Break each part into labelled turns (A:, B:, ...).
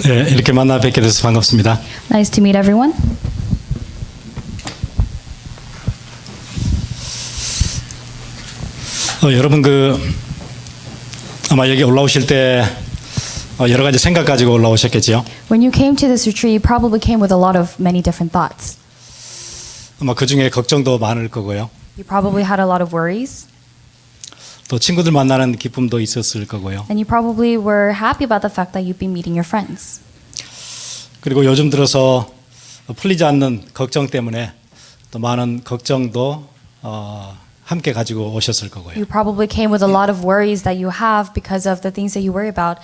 A: 네, 이렇게 만나 뵙게 돼서 반갑습니다.
B: Nice to meet everyone.
A: 여러분 아마 여기 올라오실 때 여러 가지 생각 가지고 올라오셨겠지요.
B: When you came to this retreat, you probably came with a lot of many different thoughts.
A: 아마 그 중에 걱정도 많을 거고요.
B: You probably had a lot of worries,
A: 또 친구들 만나는 기쁨도 있었을 거고요.
B: and you probably were happy about the fact that you'd be meeting your friends.
A: 그리고 요즘 들어서 풀리지 않는 걱정 때문에 또 많은 걱정도 함께 가지고 오셨을 거고요.
B: You probably came with a lot of worries that you have because of the things that you worry about,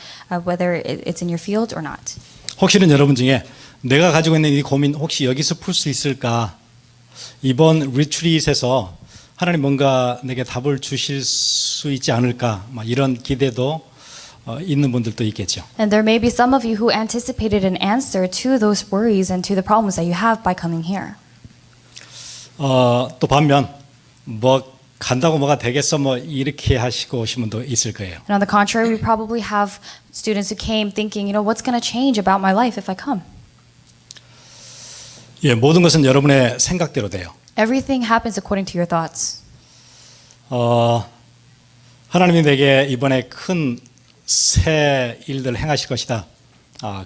B: whether it's in your field or not.
A: 혹시는 여러분 중에 내가 가지고 있는 이 고민 혹시 여기서 풀 수 있을까? 이번 리트릿에서 하나님 뭔가 내게 답을 주실 수 있지 않을까? 막 이런 기대도 있는 분들도 있겠죠.
B: And there may be some of you who anticipated an answer to those worries and to the problems that you have by coming here.
A: 또 반면 뭐 간다고 뭐가 되겠어 뭐 이렇게 하시고 오신 분도 있을 거예요.
B: And on the contrary, we probably have students who came thinking, what's going to change about my life if I come?
A: 예, 모든 것은 여러분의 생각대로 돼요.
B: Everything happens according to your thoughts.
A: 하나님이 내게 이번에 큰 새 일들 행하실 것이다.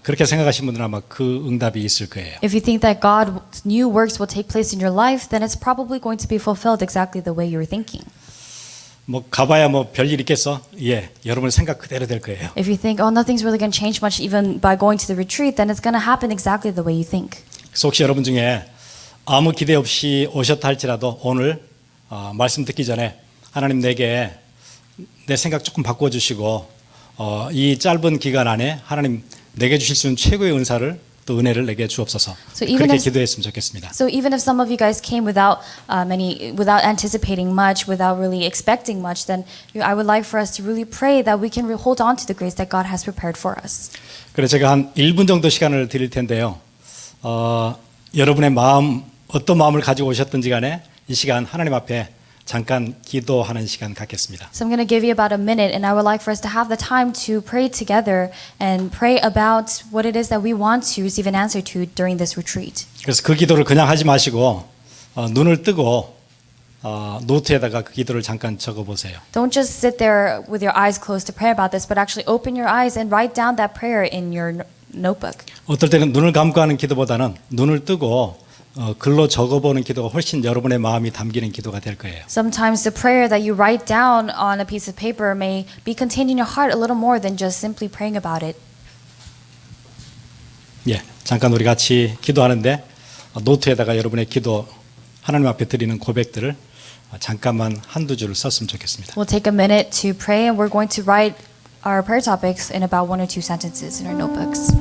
A: 그렇게 생각하신 분들은 아마 그 응답이 있을 거예요.
B: If you think that God's new works will take place in your life, then it's probably going to be fulfilled exactly the way you were thinking.
A: 뭐 가봐야 뭐 별일 있겠어? 예, 여러분의 생각 그대로 될 거예요.
B: If you think, nothing's really going to change much even by going to the retreat, then it's going to happen exactly the way you think.
A: 그래서 혹시 여러분 중에 아무 기대 없이 오셨다 할지라도 오늘 말씀 듣기 전에 하나님 내게 내 생각 조금 바꿔주시고 이 짧은 기간 안에 하나님 내게 주실 수 있는 최고의 은사를 또 은혜를 내게 주옵소서. 그렇게 기도했으면 좋겠습니다.
B: So even if some of you guys came without without anticipating much, without really expecting much, then I would like for us to really pray that we can hold on to the grace that God has prepared for us.
A: 그래서 제가 한 1분 정도 시간을 드릴 텐데요. 여러분의 마음 어떤 마음을 가지고 오셨든지 간에 이 시간 하나님 앞에 잠깐 기도하는 시간 갖겠습니다.
B: So I'm going to give you about a minute, and I would like for us to have the time to pray together and pray about what it is that we want to receive an answer to during this retreat.
A: 그래서 그 기도를 그냥 하지 마시고 눈을 뜨고 노트에다가 그 기도를 잠깐 적어보세요.
B: Don't just sit there with your eyes closed to pray about this, but actually open your eyes and write down that prayer in your notebook.
A: 어떨 때는 눈을 감고 하는 기도보다는 눈을 뜨고 글로 적어보는 기도가 훨씬 여러분의 마음이 담기는 기도가 될 거예요.
B: Sometimes the prayer that you write down on a piece of paper may be contained in your heart a little more than just simply praying about it.
A: 예, 잠깐 우리 같이 기도하는데 노트에다가 여러분의 기도 하나님 앞에 드리는 고백들을 잠깐만 한두 줄을 썼으면 좋겠습니다.
B: We'll take a minute to pray, and we're going to write our prayer topics in about 1 or 2 sentences in our notebooks.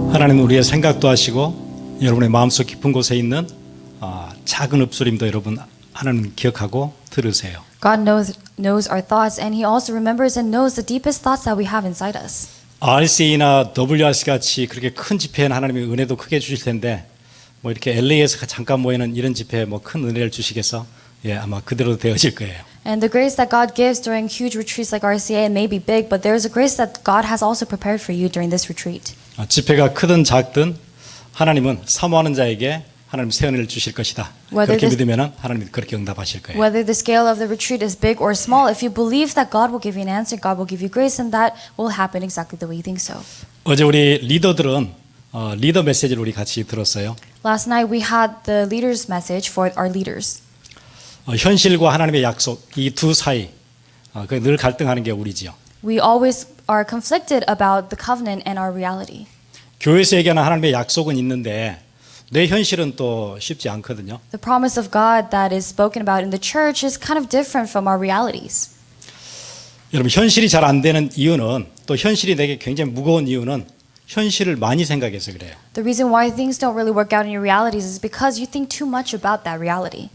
A: 하나님 우리의 생각도 하시고 여러분의 마음속 깊은 곳에 있는 작은 읍소림도 여러분 하나님 기억하고 들으세요.
B: God knows our thoughts, and He also remembers and knows the deepest thoughts that we have inside us.
A: RCA나 WRC 같이 그렇게 큰 집회는 하나님의 은혜도 크게 주실 텐데 뭐 이렇게 LA에서 잠깐 모이는 이런 집회에 뭐 큰 은혜를 주시겠어? 예, 아마 그대로 되어질 거예요.
B: And the grace that God gives during huge retreats like RCA may be big, but there's a grace that God has also prepared for you during this retreat.
A: 집회가 크든 작든 하나님은 사모하는 자에게 하나님 새 은혜를 주실 것이다.
B: Whether
A: 그렇게
B: this-
A: 믿으면 하나님이 그렇게 응답하실 거예요.
B: Whether the scale of the retreat is big or small, if you believe that God will give you an answer, God will give you grace, and that will happen exactly the way you think so.
A: 어제 우리 리더들은 리더 메시지를 우리 같이 들었어요.
B: Last night we had the leaders' message for our leaders.
A: 현실과 하나님의 약속 이 두 사이 늘 갈등하는 게 우리지요.
B: We always are conflicted about the covenant and our reality.
A: 교회에서 얘기하는 하나님의 약속은 있는데 내 현실은 또 쉽지 않거든요.
B: The promise of God that is spoken about in the church is kind of different from our realities.
A: 여러분 현실이 잘 안 되는 이유는 또 현실이 내게 굉장히 무거운 이유는 현실을 많이 생각해서 그래요.
B: The reason why things don't really work out in your realities is because you think too much about that reality.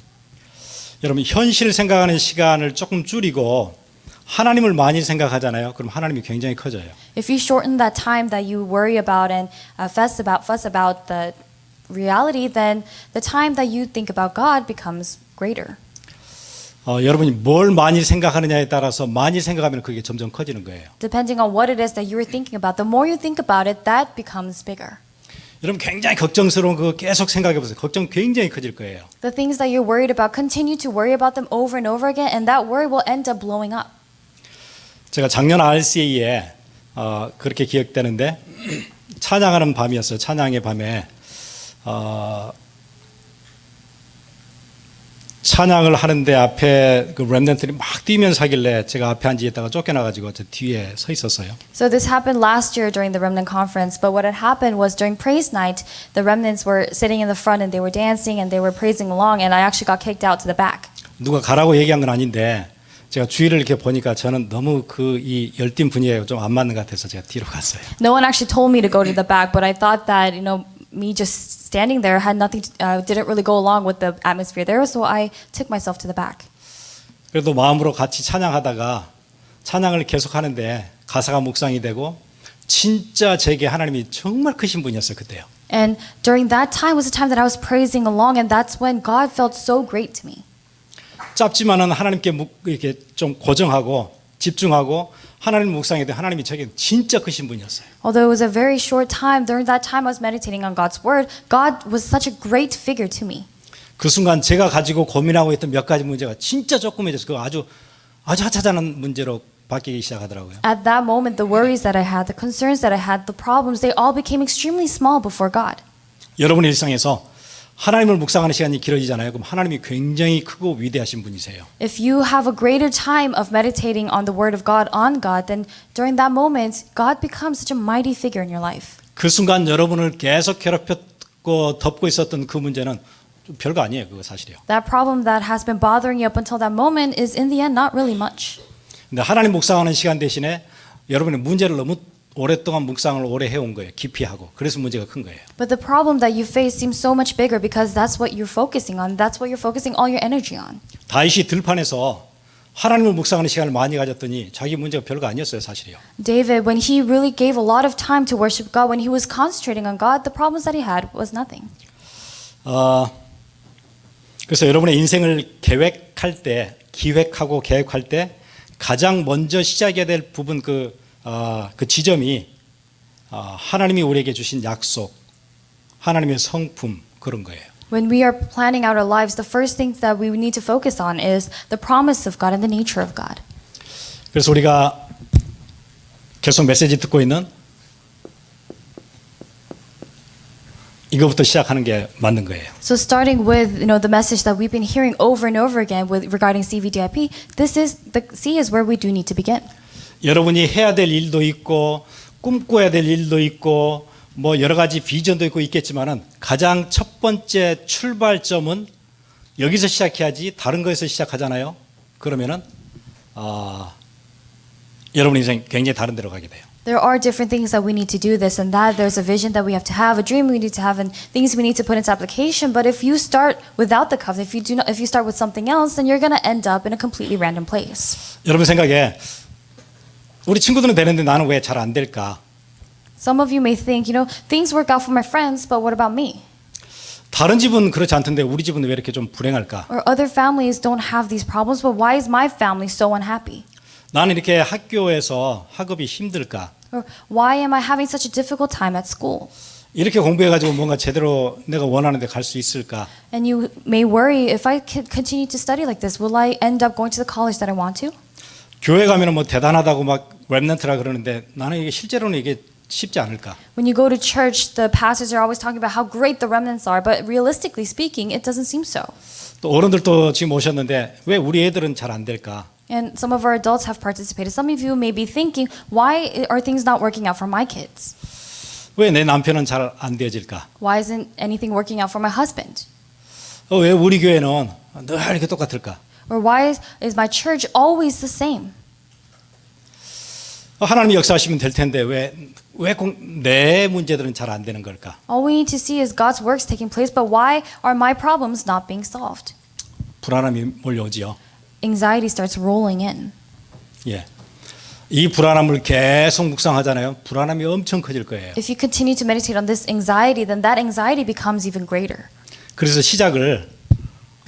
A: 여러분 현실 생각하는 시간을 조금 줄이고 하나님을 많이 생각하잖아요. 그럼 하나님이 굉장히 커져요.
B: If you shorten that time that you worry about and fuss about the reality, then the time that you think about God becomes greater.
A: 여러분이 뭘 많이 생각하느냐에 따라서 많이 생각하면 그게 점점 커지는 거예요.
B: Depending on what it is that you are thinking about, the more you think about it, that becomes bigger.
A: 여러분 굉장히 걱정스러운 거 계속 생각해 보세요. 걱정 굉장히 커질 거예요.
B: The things that you're worried about, continue to worry about them over and over again, and that worry will end up blowing up.
A: 제가 작년 RCA에 그렇게 기억되는데 찬양하는 밤이었어요. 찬양의 밤에 찬양을 하는데 앞에 그 렘넌트들이 막 뛰면서 하길래 제가 앞에 앉아있다가 쫓겨나가지고 저 뒤에 서 있었어요.
B: So this happened last year during the Remnant Conference, but what had happened was during praise night, the remnants were sitting in the front and they were dancing and they were praising along, and I actually got kicked out to the back.
A: 누가 가라고 얘기한 건 아닌데 제가 주위를 이렇게 보니까 저는 너무 그 이 열띤 분위기에 좀 안 맞는 것 같아서 제가 뒤로 갔어요.
B: No one actually told me to go to the back, but I thought that, me just standing there had nothing, didn't really go along with the atmosphere there, so I took myself to the back.
A: 그래도 마음으로 같이 찬양하다가 찬양을 계속 하는데 가사가 묵상이 되고 진짜 제게 하나님이 정말 크신 분이었어요 그때요.
B: And during that time was the time that I was praising along, and that's when God felt so great to me.
A: 짧지만은 하나님께 이렇게 좀 고정하고 집중하고 하나님 묵상에 대해 하나님이 저게 진짜 크신 분이었어요.
B: Although it was a very short time, during that time I was meditating on God's word, God was such a great figure to me.
A: 그 순간 제가 가지고 고민하고 있던 몇 가지 문제가 진짜 조그매져서 그 아주 하찮은 문제로 바뀌기 시작하더라고요.
B: At that moment, the worries that I had, the concerns that I had, the problems, they all became extremely small before God.
A: 여러분의 일상에서 하나님을 묵상하는 시간이 길어지잖아요. 그럼 하나님이 굉장히 크고 위대하신 분이세요.
B: If you have a greater time of meditating on the word of God, on God, then during that moment, God becomes such a mighty figure in your life.
A: 그 순간 여러분을 계속 괴롭혔고 덮고 있었던 그 문제는 좀 별거 아니에요. 그거 사실이요.
B: That problem that has been bothering you up until that moment is in the end not really much.
A: 근데 하나님 묵상하는 시간 대신에 여러분의 문제를 너무 오랫동안 묵상을 오래 해온 거예요. 깊이 하고. 그래서 문제가 큰 거예요.
B: But the problem that you face seems so much bigger because that's what you're focusing on. That's what you're focusing all your energy on.
A: 다윗이 들판에서 하나님을 묵상하는 시간을 많이 가졌더니 자기 문제가 별거 아니었어요, 사실이요.
B: David, when he really gave a lot of time to worship God, when he was concentrating on God, the problems that he had was nothing.
A: 그래서 여러분의 인생을 계획할 때, 기획하고 계획할 때 가장 먼저 시작해야 될 부분 그 지점이 하나님이 우리에게 주신 약속, 하나님의 성품 그런 거예요.
B: When we are planning out our lives, the first thing that we need to focus on is the promise of God and the nature of God.
A: 그래서 우리가 계속 메시지 듣고 있는 이거부터 시작하는 게 맞는 거예요.
B: So starting with the message that we've been hearing over and over again regarding CVDIP, this is the C is where we do need to begin.
A: 여러분이 해야 될 일도 있고 꿈꿔야 될 일도 있고 뭐 여러 가지 비전도 있고 있겠지만은 가장 첫 번째 출발점은 여기서 시작해야지 다른 거에서 시작하잖아요. 그러면은 여러분 인생 굉장히 다른 데로 가게 돼요.
B: There are different things that we need to do this and that. There's a vision that we have to have, a dream we need to have, and things we need to put into application. But if you start without the covenant, if you start with something else, then you're going to end up in a completely random place.
A: 여러분 생각에 우리 친구들은 되는데 나는 왜 잘 안 될까?
B: Some of you may think, things work out for my friends, but what about me?
A: 다른 집은 그렇지 않던데 우리 집은 왜 이렇게 좀 불행할까?
B: Or other families don't have these problems, but why is my family so unhappy?
A: 나는 이렇게 학교에서 학업이 힘들까?
B: Or why am I having such a difficult time at school?
A: 이렇게 공부해가지고 뭔가 제대로 내가 원하는 데 갈 수 있을까?
B: And you may worry, if I continue to study like this, will I end up going to the college that I want to?
A: 교회 가면은 뭐 대단하다고 막 랩런트라 그러는데 나는 이게 실제로는 이게 쉽지 않을까?
B: When you go to church, the pastors are always talking about how great the remnants are, but realistically speaking, it doesn't seem so.
A: 또 어른들도 지금 오셨는데 왜 우리 애들은 잘 안 될까?
B: And some of our adults have participated. Some of you may be thinking, why are things not working out for my kids?
A: 왜 내 남편은 잘 안 되어질까?
B: Why isn't anything working out for my husband?
A: 왜 우리 교회는 늘 이렇게 똑같을까?
B: Or why is my church always the same?
A: 하나님이 역사하시면 될 텐데 왜 내 문제들은 잘 안 되는 걸까?
B: All we need to see is God's works taking place, but why are my problems not being solved?
A: 불안함이 몰려오지요.
B: Anxiety starts rolling in.
A: 예. 이 불안함을 계속 묵상하잖아요. 불안함이 엄청 커질 거예요.
B: If you continue to meditate on this anxiety, then that anxiety becomes even greater.
A: 그래서 시작을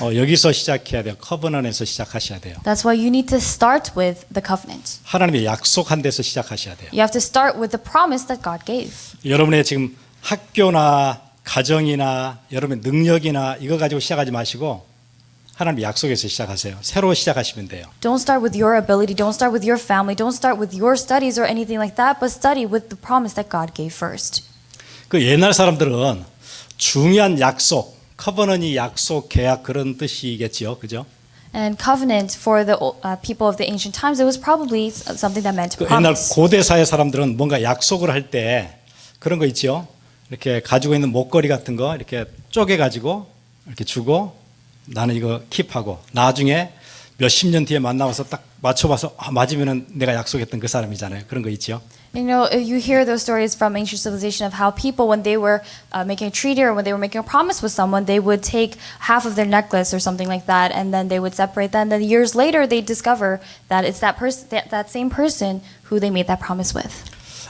A: 여기서 시작해야 돼요. 커버넌에서 시작하셔야 돼요.
B: That's why you need to start with the covenant.
A: 하나님의 약속한 데서 시작하셔야 돼요.
B: You have to start with the promise that God gave.
A: 여러분의 지금 학교나 가정이나 여러분의 능력이나 이거 가지고 시작하지 마시고 하나님의 약속에서 시작하세요. 새로 시작하시면 돼요.
B: Don't start with your ability, don't start with your family, don't start with your studies or anything like that, but study with the promise that God gave first.
A: 그 옛날 사람들은 중요한 약속, 커버넌이 약속, 계약 그런 뜻이겠지요. 그죠?
B: And covenant for the people of the ancient times, it was probably something that meant
A: 그 옛날
B: promise.
A: 고대 사회 사람들은 뭔가 약속을 할 때 그런 거 있지요. 이렇게 가지고 있는 목걸이 같은 거 이렇게 쪼개 가지고 이렇게 주고 나는 이거 킵하고 나중에 몇십 년 뒤에 만나서 딱 맞춰봐서 맞으면은 내가 약속했던 그 사람이잖아요. 그런 거 있죠.
B: You know, you hear those stories from ancient civilization of how people, when they were making a treaty or when they were making a promise with someone, they would take half of their necklace or something like that, and then they would separate that. And then years later, they discover that it's that person, that same person who they made that promise with.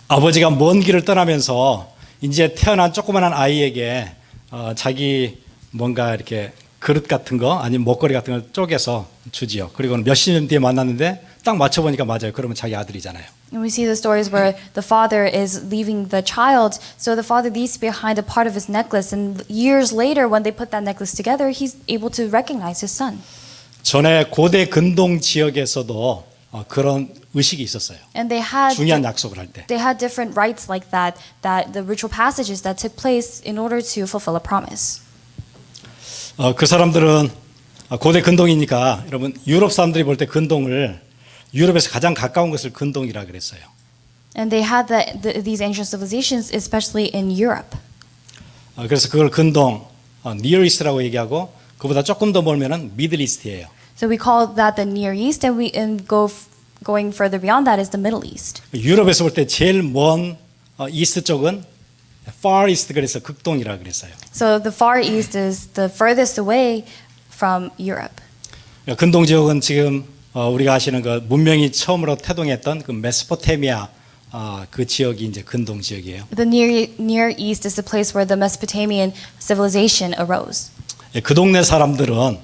A: 아버지가 먼 길을 떠나면서 이제 태어난 조그만한 아이에게 자기 뭔가 이렇게 그릇 같은 거 아니면 목걸이 같은 걸 쪼개서 주지요. 그리고는 몇십 년 뒤에 만났는데 딱 맞춰보니까 맞아요. 그러면 자기 아들이잖아요.
B: And we see the stories where the father is leaving the child, so the father leaves behind a part of his necklace, and years later, when they put that necklace together, he's able to recognize his son.
A: 전에 고대 근동 지역에서도 그런 의식이 있었어요.
B: And they had
A: 중요한 약속을 할 때.
B: they had different rites like that, that the ritual passages that took place in order to fulfill a promise.
A: 그 사람들은 고대 근동이니까 여러분 유럽 사람들이 볼 때 근동을 유럽에서 가장 가까운 것을 근동이라 그랬어요.
B: And they had these ancient civilizations, especially in Europe.
A: 그래서 그걸 근동, Near East라고 얘기하고 그보다 조금 더 멀면은 Middle East예요.
B: So we call that the Near East, and going further beyond that is the Middle East.
A: 유럽에서 볼 때 제일 먼 이스트 쪽은 Far East 그래서 극동이라 그랬어요.
B: So the Far East is the furthest away from Europe.
A: 근동 지역은 지금 우리가 아시는 그 문명이 처음으로 태동했던 그 메소포타미아 그 지역이 이제 근동 지역이에요.
B: The Near East is the place where the Mesopotamian civilization arose.
A: 그 동네 사람들은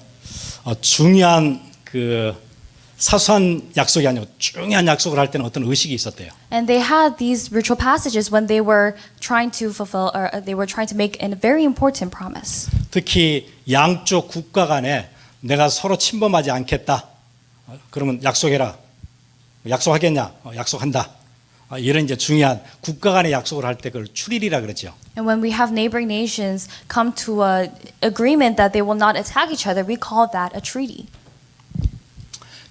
A: 중요한 그 사소한 약속이 아니고 중요한 약속을 할 때는 어떤 의식이 있었대요.
B: And they had these ritual passages when they were trying to fulfill, or they were trying to make a very important promise.
A: 특히 양쪽 국가 간에 내가 서로 침범하지 않겠다. 그러면 약속해라. 약속하겠냐? 약속한다. 이런 이제 중요한 국가 간의 약속을 할 때 그걸 출일이라 그러죠.
B: And when we have neighboring nations come to an agreement that they will not attack each other, we call that a treaty.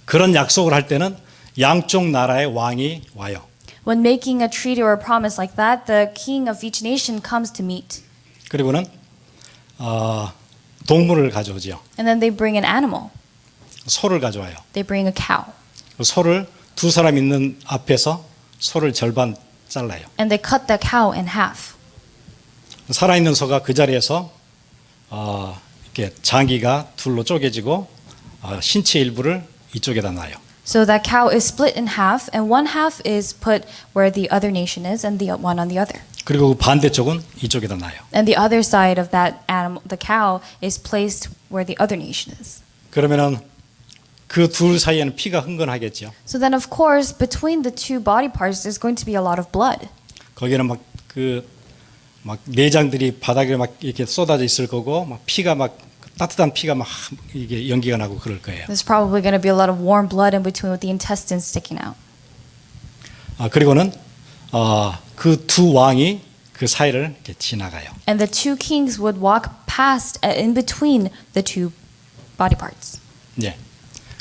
A: 그런 약속을 할 때는 양쪽 나라의 왕이 와요.
B: When making a treaty or a promise like that, the king of each nation comes to meet.
A: 그리고는 동물을 가져오죠.
B: And then they bring an animal.
A: 소를 가져와요.
B: They bring a cow.
A: 소를 두 사람 있는 앞에서 소를 절반 잘라요.
B: And they cut the cow in half.
A: 살아있는 소가 그 자리에서 이렇게 장기가 둘로 쪼개지고 신체 일부를 이쪽에다 놔요.
B: So that cow is split in half, and one half is put where the other nation is, and the one on the other.
A: 그리고 반대쪽은 이쪽에다 놔요.
B: And the other side of that animal, the cow, is placed where the other nation is.
A: 그러면은 그 둘 사이에는 피가 흥건하겠죠.
B: So then, of course, between the two body parts, there's going to be a lot of blood.
A: 거기는 막 내장들이 바닥에 막 이렇게 쏟아져 있을 거고 막 피가 막 따뜻한 피가 막 이게 연기가 나고 그럴 거예요.
B: There's probably going to be a lot of warm blood in between with the intestines sticking out.
A: 그리고는 그 두 왕이 그 사이를 이렇게 지나가요.
B: And the two kings would walk past in between the two body parts.
A: 예.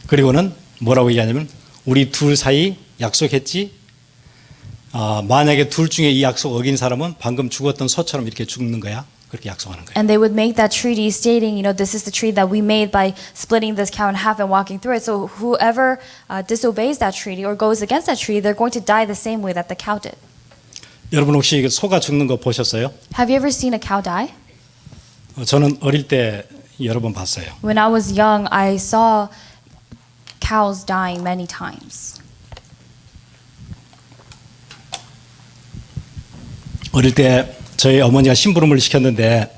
A: 그리고는 뭐라고 얘기하냐면 우리 둘 사이 약속했지. 만약에 둘 중에 이 약속 어긴 사람은 방금 죽었던 소처럼 이렇게 죽는 거야. 그렇게 약속하는 거예요.
B: And they would make that treaty stating, this is the treaty that we made by splitting this cow in half and walking through it. So whoever disobeys that treaty or goes against that treaty, they're going to die the same way that the cow did.
A: 여러분 혹시 소가 죽는 거 보셨어요?
B: Have you ever seen a cow die?
A: 저는 어릴 때 여러 번 봤어요.
B: When I was young, I saw cows dying many times.
A: 어릴 때 저희 어머니가 심부름을 시켰는데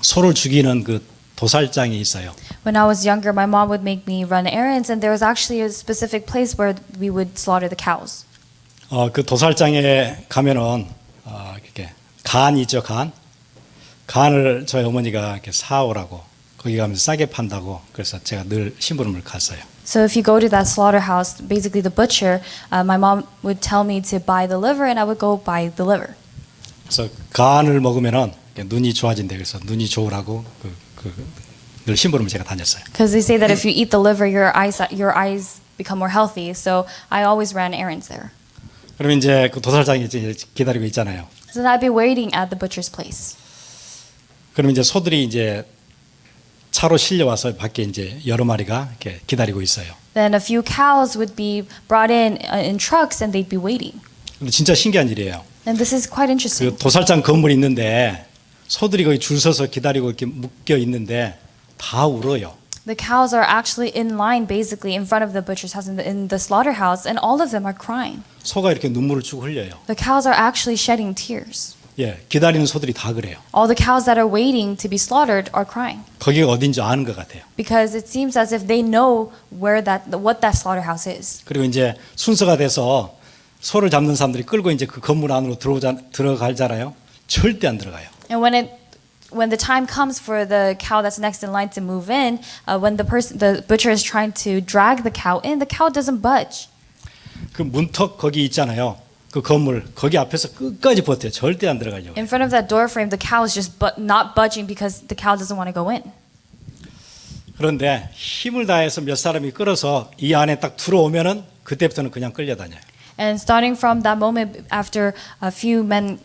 A: 소를 죽이는 그 도살장이 있어요.
B: When I was younger, my mom would make me run errands, and there was actually a specific place where we would slaughter the cows.
A: 그 도살장에 가면은 이렇게 간이 있죠, 간. 간을 저희 어머니가 이렇게 사오라고 거기 가면 싸게 판다고 그래서 제가 늘 심부름을 갔어요.
B: So if you go to that slaughterhouse, basically the butcher, my mom would tell me to buy the liver, and I would go buy the liver.
A: 그래서 간을 먹으면은 눈이 좋아진대. 그래서 눈이 좋으라고 늘 심부름을 제가 다녔어요.
B: Because they say that if you eat the liver, your eyes become more healthy. So I always ran errands there.
A: 그러면 이제 그 도살장에 이제 기다리고 있잖아요.
B: So then I'd be waiting at the butcher's place.
A: 그러면 이제 소들이 이제 차로 실려와서 밖에 이제 여러 마리가 이렇게 기다리고 있어요.
B: Then a few cows would be brought in trucks, and they'd be waiting.
A: 근데 진짜 신기한 일이에요.
B: And this is quite interesting.
A: 그 도살장 건물이 있는데 소들이 거기 줄 서서 기다리고 이렇게 묶여 있는데 다 울어요.
B: The cows are actually in line, basically in front of the butcher's house, in the slaughterhouse, and all of them are crying.
A: 소가 이렇게 눈물을 쭉 흘려요.
B: The cows are actually shedding tears.
A: 예, 기다리는 소들이 다 그래요.
B: All the cows that are waiting to be slaughtered are crying
A: 거기가 어딘지 아는 것 같아요.
B: because it seems as if they know what that slaughterhouse is.
A: 그리고 이제 순서가 돼서 소를 잡는 사람들이 끌고 이제 그 건물 안으로 들어가잖아요. 절대 안 들어가요.
B: And when the time comes for the cow that's next in line to move in, when the butcher is trying to drag the cow in, the cow doesn't budge.
A: 그 문턱 거기 있잖아요. 그 건물 거기 앞에서 끝까지 버텨요. 절대 안 들어가려고.
B: In front of that door frame, the cow is just not budging because the cow doesn't want to go in.
A: 그런데 힘을 다해서 몇 사람이 끌어서 이 안에 딱 들어오면은 그때부터는 그냥 끌려다녀요.
B: And starting from that moment, after a few men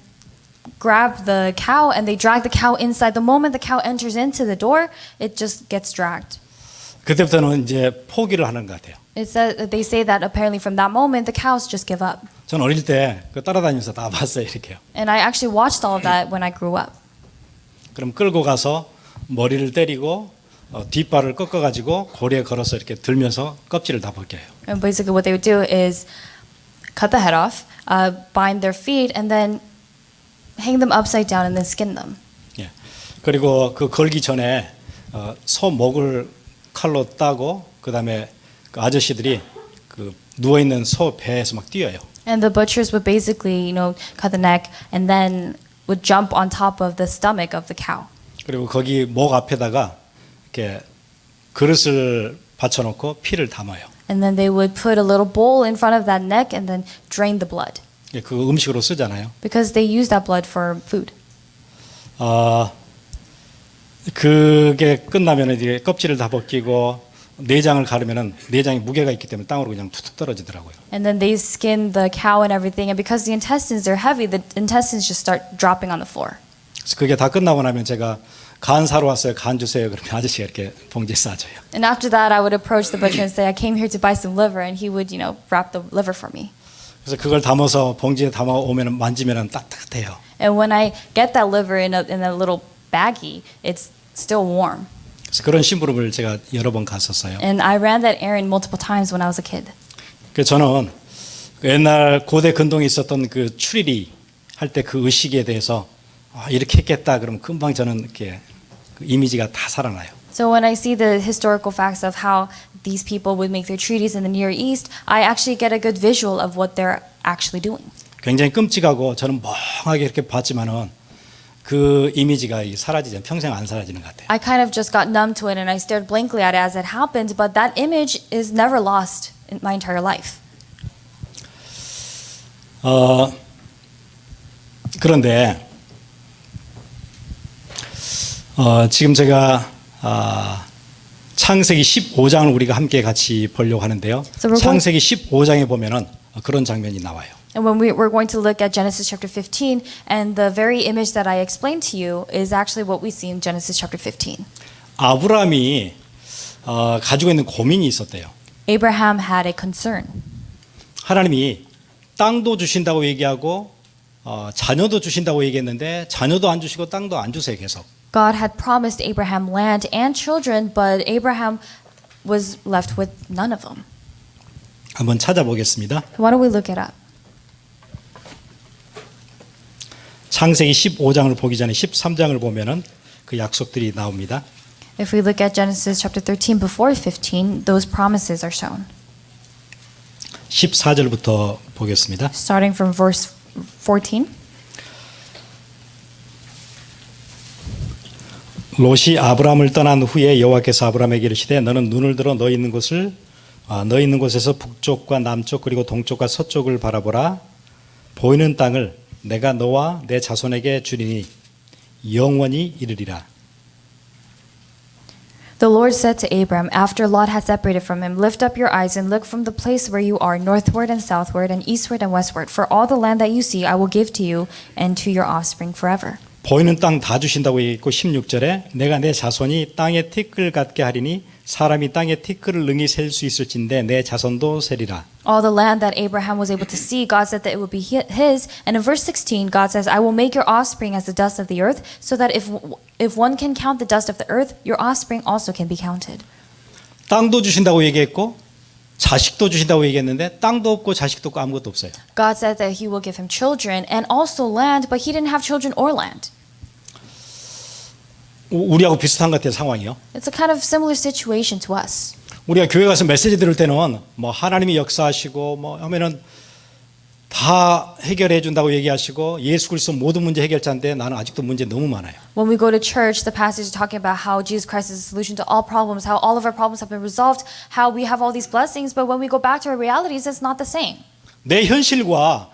B: grab the cow and they drag the cow inside, the moment the cow enters into the door, it just gets dragged.
A: 그때부터는 이제 포기를 하는 것 같아요.
B: They say that apparently from that moment, the cows just give up.
A: 저는 어릴 때 그 따라다니면서 다 봤어요, 이렇게요.
B: And I actually watched all of that when I grew up.
A: 그럼 끌고 가서 머리를 때리고 뒷발을 꺾어가지고 고리에 걸어서 이렇게 들면서 껍질을 다 벗겨요.
B: And basically what they would do is cut the head off, bind their feet, and then hang them upside down and then skin them.
A: 예. 그리고 그 걸기 전에 소 목을 칼로 따고 그다음에 그 아저씨들이 그 누워 있는 소 배에서 막 뛰어요.
B: And the butchers would basically, cut the neck and then would jump on top of the stomach of the cow.
A: 그리고 거기 목 앞에다가 이렇게 그릇을 받쳐놓고 피를 담아요.
B: And then they would put a little bowl in front of that neck and then drain the blood.
A: 예, 그 음식으로 쓰잖아요.
B: Because they use that blood for food.
A: 그게 끝나면은 이제 껍질을 다 벗기고 내장을 가르면은 내장이 무게가 있기 때문에 땅으로 그냥 툭툭 떨어지더라고요.
B: And then they skin the cow and everything, and because the intestines are heavy, the intestines just start dropping on the floor.
A: 그래서 그게 다 끝나고 나면 제가 간 사러 왔어요. 간 주세요. 그러면 아저씨가 이렇게 봉지에 싸줘요.
B: And after that, I would approach the butcher and say, I came here to buy some liver, and he would, wrap the liver for me.
A: 그래서 그걸 담아서 봉지에 담아 오면은 만지면은 따뜻해요.
B: And when I get that liver in a little baggie, it's still warm.
A: 그래서 그런 심부름을 제가 여러 번 갔었어요.
B: And I ran that errand multiple times when I was a kid.
A: 그래서 저는 그 옛날 고대 근동에 있었던 그 추리리 할 때 그 의식에 대해서 이렇게 했겠다 그러면 금방 저는 이렇게 그 이미지가 다 살아나요.
B: So when I see the historical facts of how these people would make their treaties in the Near East, I actually get a good visual of what they're actually doing.
A: 굉장히 끔찍하고 저는 멍하게 이렇게 봤지만은 그 이미지가 사라지지 평생 안 사라지는 것 같아요.
B: I kind of just got numb to it and I stared blankly at it as it happened, but that image is never lost in my entire life.
A: 그런데 지금 제가 창세기 15장을 우리가 함께 같이 보려고 하는데요.
B: So we're going-
A: 창세기 15장에 보면은 그런 장면이 나와요.
B: And when we're going to look at Genesis chapter 15, and the very image that I explained to you is actually what we see in Genesis chapter 15.
A: 아브라함이 가지고 있는 고민이 있었대요.
B: Abraham had a concern.
A: 하나님이 땅도 주신다고 얘기하고 자녀도 주신다고 얘기했는데 자녀도 안 주시고 땅도 안 주세요 계속.
B: God had promised Abraham land and children, but Abraham was left with none of them.
A: 한번 찾아보겠습니다.
B: Why don't we look it up?
A: 창세기 15장을 보기 전에 13장을 보면은 그 약속들이 나옵니다.
B: If we look at Genesis chapter 13 before 15, those promises are shown.
A: 14절부터 보겠습니다.
B: Starting from verse 14.
A: 롯이 아브라함을 떠난 후에 여호와께서 아브라함에게 이르시되 너는 눈을 들어 너 있는 곳에서 북쪽과 남쪽 그리고 동쪽과 서쪽을 바라보라. 보이는 땅을 내가 너와 내 자손에게 주리니 영원히 이르리라.
B: The Lord said to Abram, after Lot had separated from him, lift up your eyes and look from the place where you are, northward and southward and eastward and westward. For all the land that you see, I will give to you and to your offspring forever.
A: 보이는 땅 다 주신다고 얘기했고 16절에 내가 내 자손이 땅에 티끌 같게 하리니 사람이 땅에 티끌을 능히 셀 수 있을진데 내 자손도 세리라.
B: All the land that Abraham was able to see, God said that it would be his. And in verse 16, God says, I will make your offspring as the dust of the earth, so that if one can count the dust of the earth, your offspring also can be counted.
A: 땅도 주신다고 얘기했고 자식도 주신다고 얘기했는데 땅도 없고 자식도 없고 아무것도 없어요.
B: God said that he will give him children and also land, but he didn't have children or land.
A: 우리하고 비슷한 것 같아요 상황이요.
B: It's a kind of similar situation to us.
A: 우리가 교회 가서 메시지 들을 때는 뭐 하나님이 역사하시고 뭐 하면은 다 해결해 준다고 얘기하시고 예수 그리스도 모든 문제 해결자인데 나는 아직도 문제 너무 많아요.
B: When we go to church, the pastors are talking about how Jesus Christ is the solution to all problems, how all of our problems have been resolved, how we have all these blessings, but when we go back to our realities, it's not the same.
A: 내 현실과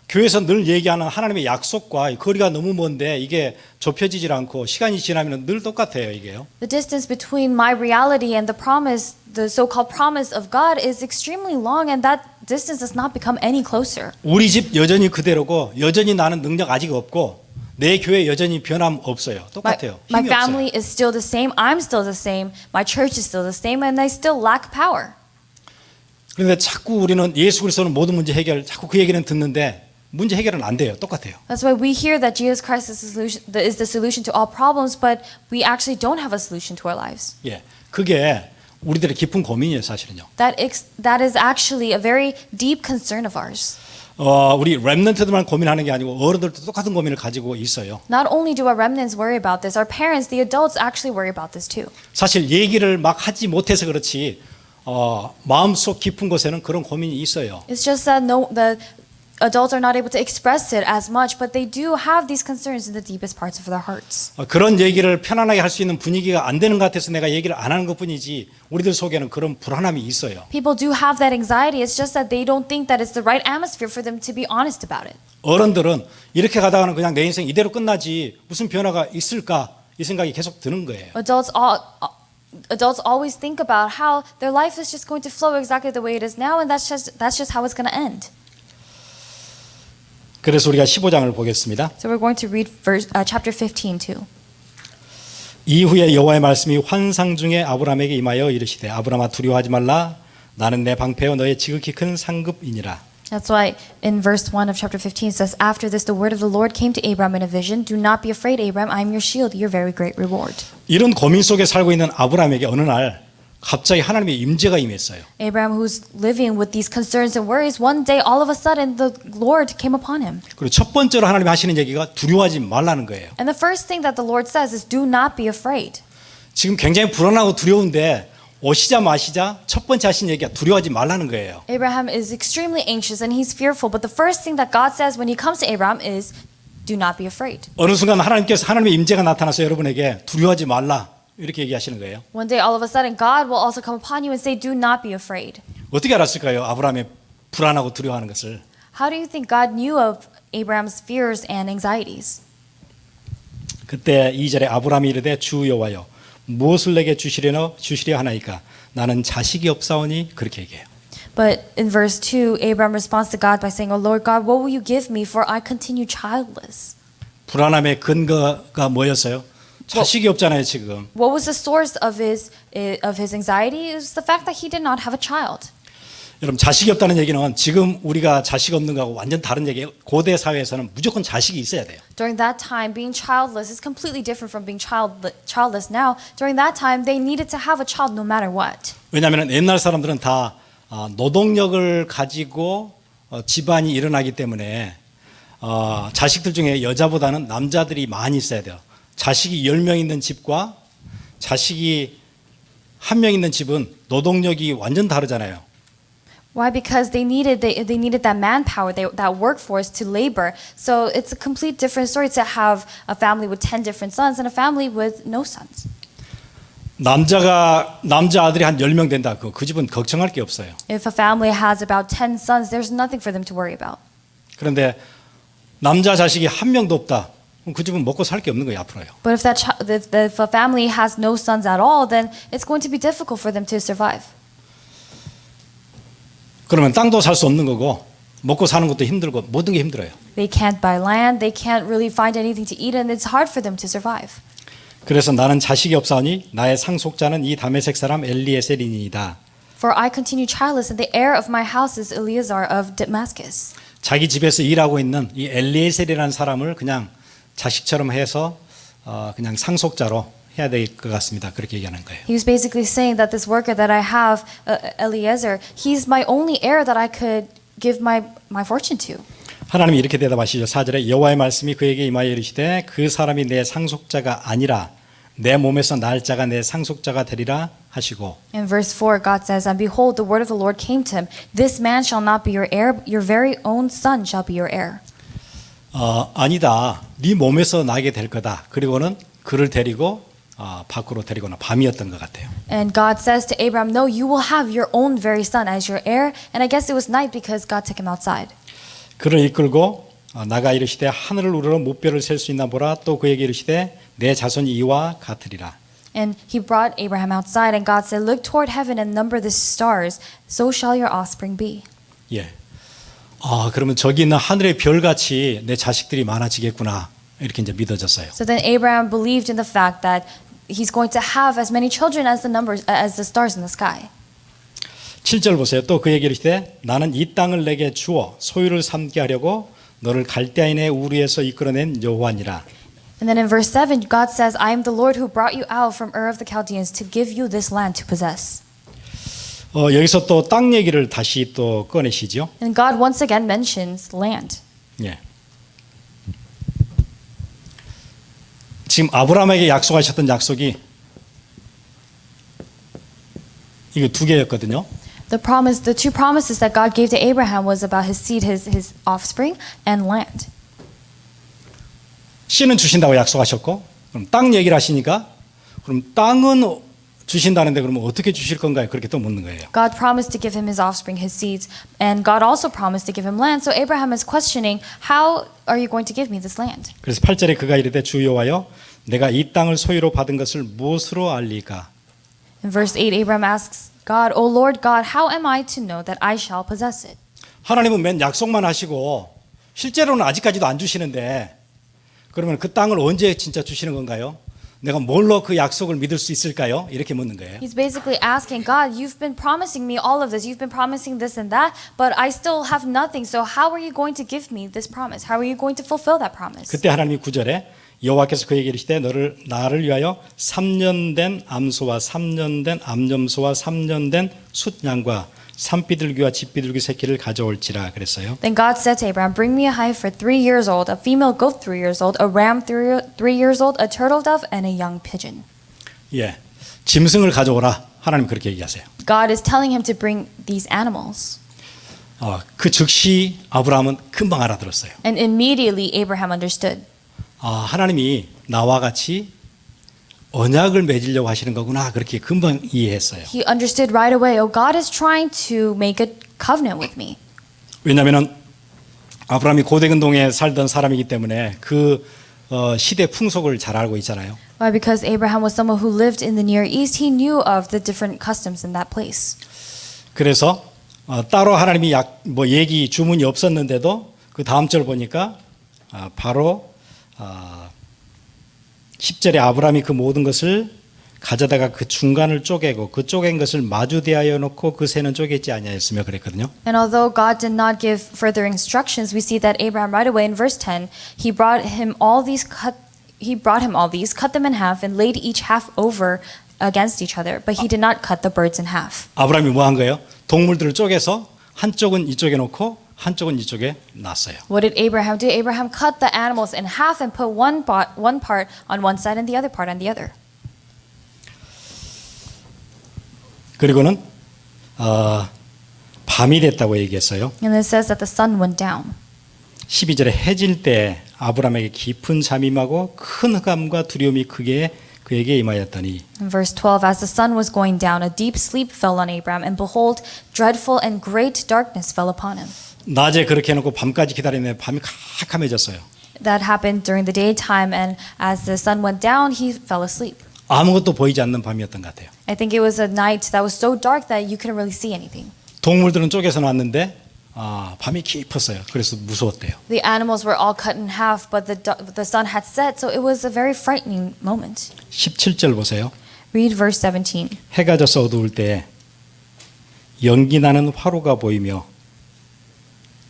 A: 교회에서 늘 얘기하는 하나님의 약속과 거리가 너무 먼데 이게 좁혀지질 않고 시간이 지나면 늘 똑같아요 이게요.
B: The distance between my reality and the promise, the so-called promise of God is extremely long, and that distance does not become any closer.
A: 우리 집 여전히 그대로고 여전히 나는 능력 아직 없고 내 교회 여전히 변함 없어요. 똑같아요.
B: My
A: 힘이
B: family
A: 없어요.
B: is still the same, I'm still the same, my church is still the same, and I still lack power.
A: 그런데 자꾸 우리는 예수 그리스도는 모든 문제 해결 자꾸 그 얘기는 듣는데 문제 해결은 안 돼요. 똑같아요.
B: That's why we hear that Jesus Christ is the solution to all problems, but we actually don't have a solution to our lives.
A: 예, 그게 우리들의 깊은 고민이에요, 사실은요.
B: That is actually a very deep concern of ours.
A: 우리 렘넌트들만 고민하는 게 아니고 어른들도 똑같은 고민을 가지고 있어요.
B: Not only do our remnants worry about this, our parents, the adults actually worry about this too.
A: 사실 얘기를 막 하지 못해서 그렇지 마음속 깊은 곳에는 그런 고민이 있어요.
B: It's just that the adults are not able to express it as much, but they do have these concerns in the deepest parts of their hearts.
A: 그런 얘기를 편안하게 할 수 있는 분위기가 안 되는 것 같아서 내가 얘기를 안 하는 것뿐이지 우리들 속에는 그런 불안함이 있어요.
B: People do have that anxiety. It's just that they don't think that it's the right atmosphere for them to be honest about it.
A: 어른들은 이렇게 가다가는 그냥 내 인생 이대로 끝나지 무슨 변화가 있을까 이 생각이 계속 드는 거예요.
B: Adults always think about how their life is just going to flow exactly the way it is now, and that's just how it's going to end.
A: 그래서 우리가 15장을 보겠습니다.
B: So we're going to read chapter 15 too.
A: 이후에 여호와의 말씀이 환상 중에 아브라함에게 임하여 이르시되 아브라함아 두려워하지 말라 나는 내 방패요 너의 지극히 큰 상급이니라.
B: That's why in verse 1 of chapter 15 it says, After this the word of the Lord came to Abram in a vision. Do not be afraid, Abram. I am your shield, your very great reward.
A: 이런 고민 속에 살고 있는 아브라함에게 어느 날 갑자기 하나님의 임재가 임했어요.
B: Abraham, who's living with these concerns and worries, one day all of a sudden the Lord came upon him.
A: 그리고 첫 번째로 하나님이 하시는 얘기가 두려워하지 말라는 거예요.
B: And the first thing that the Lord says is, Do not be afraid.
A: 지금 굉장히 불안하고 두려운데 오시자 마시자 첫 번째 하신 얘기가 두려워하지 말라는 거예요.
B: Abraham is extremely anxious and he's fearful, but the first thing that God says when he comes to Abraham is, do not be afraid.
A: 어느 순간 하나님께서 하나님의 임재가 나타나서 여러분에게 두려워하지 말라 이렇게 얘기하시는 거예요.
B: One day, all of a sudden, God will also come upon you and say, do not be afraid.
A: 어떻게 알았을까요? 아브라함의 불안하고 두려워하는 것을.
B: How do you think God knew of Abraham's fears and anxieties?
A: 그때 2절에 아브라함이 이르되 주 여호와여 무엇을 내게 주시려 하나이까 나는 자식이 없사오니 그렇게 얘기해요.
B: But in verse 2, Abraham responds to God by saying, O Lord God, what will you give me, for I continue childless?
A: 불안함의 근거가 뭐였어요? 자식이 없잖아요 지금.
B: What was the source of his anxiety? It was the fact that he did not have a child.
A: 여러분 자식이 없다는 얘기는 지금 우리가 자식 없는 거하고 완전 다른 얘기예요. 고대 사회에서는 무조건 자식이 있어야 돼요.
B: During that time, being childless is completely different from being childless now. During that time, they needed to have a child no matter what.
A: 왜냐하면 옛날 사람들은 다 노동력을 가지고 집안이 일어나기 때문에 자식들 중에 여자보다는 남자들이 많이 있어야 돼요. 자식이 10명 있는 집과 자식이 1명 있는 집은 노동력이 완전 다르잖아요.
B: Why? Because they needed that manpower, that workforce to labor. So it's a complete different story to have a family with 10 different sons and a family with no sons.
A: 남자 아들이 한 10명 된다. 그 집은 걱정할 게 없어요.
B: If a family has about 10 sons, there's nothing for them to worry about.
A: 그런데 남자 자식이 한 명도 없다. 그럼 그 집은 먹고 살 게 없는 거예요, 앞으로요.
B: But if a family has no sons at all, then it's going to be difficult for them to survive.
A: 그러면 땅도 살 수 없는 거고 먹고 사는 것도 힘들고 모든 게 힘들어요.
B: They can't buy land, they can't really find anything to eat, and it's hard for them to survive.
A: 그래서 나는 자식이 없사오니 나의 상속자는 이 다메섹 사람 엘리에셀이니이다.
B: For I continue childless, and the heir of my house is Eleazar of Damascus.
A: 자기 집에서 일하고 있는 이 엘리에셀이라는 사람을 그냥 자식처럼 해서 그냥 상속자로 해야 될 것 같습니다. 그렇게 얘기하는 거예요.
B: He was basically saying that this worker that I have, Eliezer, he's my only heir that I could give my fortune to.
A: 하나님이 이렇게 대답하시죠. 4절에 여호와의 말씀이 그에게 임하여 이르시되 그 사람이 내 상속자가 아니라 내 몸에서 날 자가 내 상속자가 되리라 하시고.
B: In verse 4, God says, And behold, the word of the Lord came to him. This man shall not be your heir, your very own son shall be your heir.
A: 아니다. 네 몸에서 나게 될 거다. 그리고는 그를 데리고 밖으로 데리고나 밤이었던 것 같아요.
B: And God says to Abraham, No, you will have your own very son as your heir. And I guess it was night because God took him outside.
A: 그를 이끌고 나가 이르시되 하늘을 우러러 무뼈를 셀 수 있나 보라. 또 그에게 이르시되 내 자손이 이와 같으리라.
B: And he brought Abraham outside, and God said, Look toward heaven and number the stars, so shall your offspring be.
A: 예. 그러면 저기 있는 하늘의 별같이 내 자식들이 많아지겠구나. 이렇게 이제 믿어졌어요.
B: So then Abraham believed in the fact that he's going to have as many children as the stars in the sky.
A: 7절 보세요. 또 그에게 이르시되 나는 이 땅을 내게 주어 소유를 삼게 하려고 너를 갈대아인의 우리에서 이끌어낸 여호와니라.
B: And then in verse 7, God says, I am the Lord who brought you out from Ur of the Chaldeans to give you this land to possess.
A: 여기서 또 땅 얘기를 다시 또 꺼내시죠.
B: And God once again mentions land.
A: 예. 지금 아브라함에게 약속하셨던 약속이 이거 두 개였거든요.
B: The two promises that God gave to Abraham was about his seed, his offspring, and land.
A: 씨는 주신다고 약속하셨고, 그럼 땅 얘기를 하시니까, 그럼 땅은 주신다는데 그러면 어떻게 주실 건가요? 그렇게 또 묻는 거예요.
B: God promised to give him his offspring, his seeds, and God also promised to give him land. So Abraham is questioning, how are you going to give me this land?
A: 그래서 8절에 그가 이르되 주 여호와여 내가 이 땅을 소유로 받은 것을 무엇으로 알리까?
B: In verse 8, Abraham asks God, O Lord God, how am I to know that I shall possess it?
A: 하나님은 맨 약속만 하시고 실제로는 아직까지도 안 주시는데 그러면 그 땅을 언제 진짜 주시는 건가요? 내가 뭘로 그 약속을 믿을 수 있을까요? 이렇게 묻는 거예요.
B: He's basically asking God, you've been promising me all of this. You've been promising this and that, but I still have nothing. So how are you going to give me this promise? How are you going to fulfill that promise?
A: 그때 하나님이 9절에 여호와께서 그에게 이르시되 나를 위하여 3년 된 암소와 3년 된 암염소와 3년 된 숫양과 산비둘기와 집비둘기 새끼를 가져올지라 그랬어요.
B: Then God said to Abraham, Bring me a heifer 3 years old, a female goat 3 years old, a ram 3 years old, a turtle dove, and a young pigeon.
A: 예, 짐승을 가져오라 하나님 그렇게 얘기하세요.
B: God is telling him to bring these animals.
A: 그 즉시 아브라함은 금방 알아들었어요.
B: And immediately Abraham understood.
A: 하나님이 나와 같이 언약을 맺으려고 하시는 거구나. 그렇게 금방 이해했어요.
B: He understood right away, oh, God is trying to make a covenant with me.
A: 왜냐하면 아브라함이 고대근동에 살던 사람이기 때문에 그 시대 풍속을 잘 알고 있잖아요.
B: Why? Because Abraham was someone who lived in the Near East. He knew of the different customs in that place.
A: 그래서 따로 하나님이 얘기 주문이 없었는데도 그 다음 절 보니까 바로 10절에 아브라함이 그 모든 것을 가져다가 그 중간을 쪼개고 그 쪼갠 것을 마주 대하여 놓고 그 새는 쪼개지 아니하였으며 그랬거든요.
B: And although God did not give further instructions, we see that Abraham right away in verse 10, he brought him all these, cut them in half and laid each half over against each other, but he did not cut the birds in half.
A: 아브라함이 뭐 한 거예요? 동물들을 쪼개서 한쪽은 이쪽에 놓고 한쪽은 이쪽에 놨어요.
B: What did Abraham do? Abraham cut the animals in half and put one part on one side and the other part on the other.
A: 그리고는 밤이 됐다고 얘기했어요.
B: And it says that the sun went down.
A: 12절에 해질 때 아브라함에게 깊은 잠이 임하고 큰 흑암과 두려움이 크게 그에게 임하였더니
B: In verse 12, as the sun was going down, a deep sleep fell on Abraham, and behold, dreadful and great darkness fell upon him.
A: 낮에 그렇게 해놓고 밤까지 기다리는데 밤이 캄캄해졌어요.
B: That happened during the daytime, and as the sun went down, he fell asleep.
A: 아무것도 보이지 않는 밤이었던 것 같아요.
B: I think it was a night that was so dark that you couldn't really see anything.
A: 동물들은 쪼개서 놨는데 밤이 깊었어요. 그래서 무서웠대요.
B: The animals were all cut in half, but the sun had set, so it was a very frightening moment.
A: 17절 보세요.
B: Read verse 17.
A: 해가 져서 어두울 때 연기 나는 화로가 보이며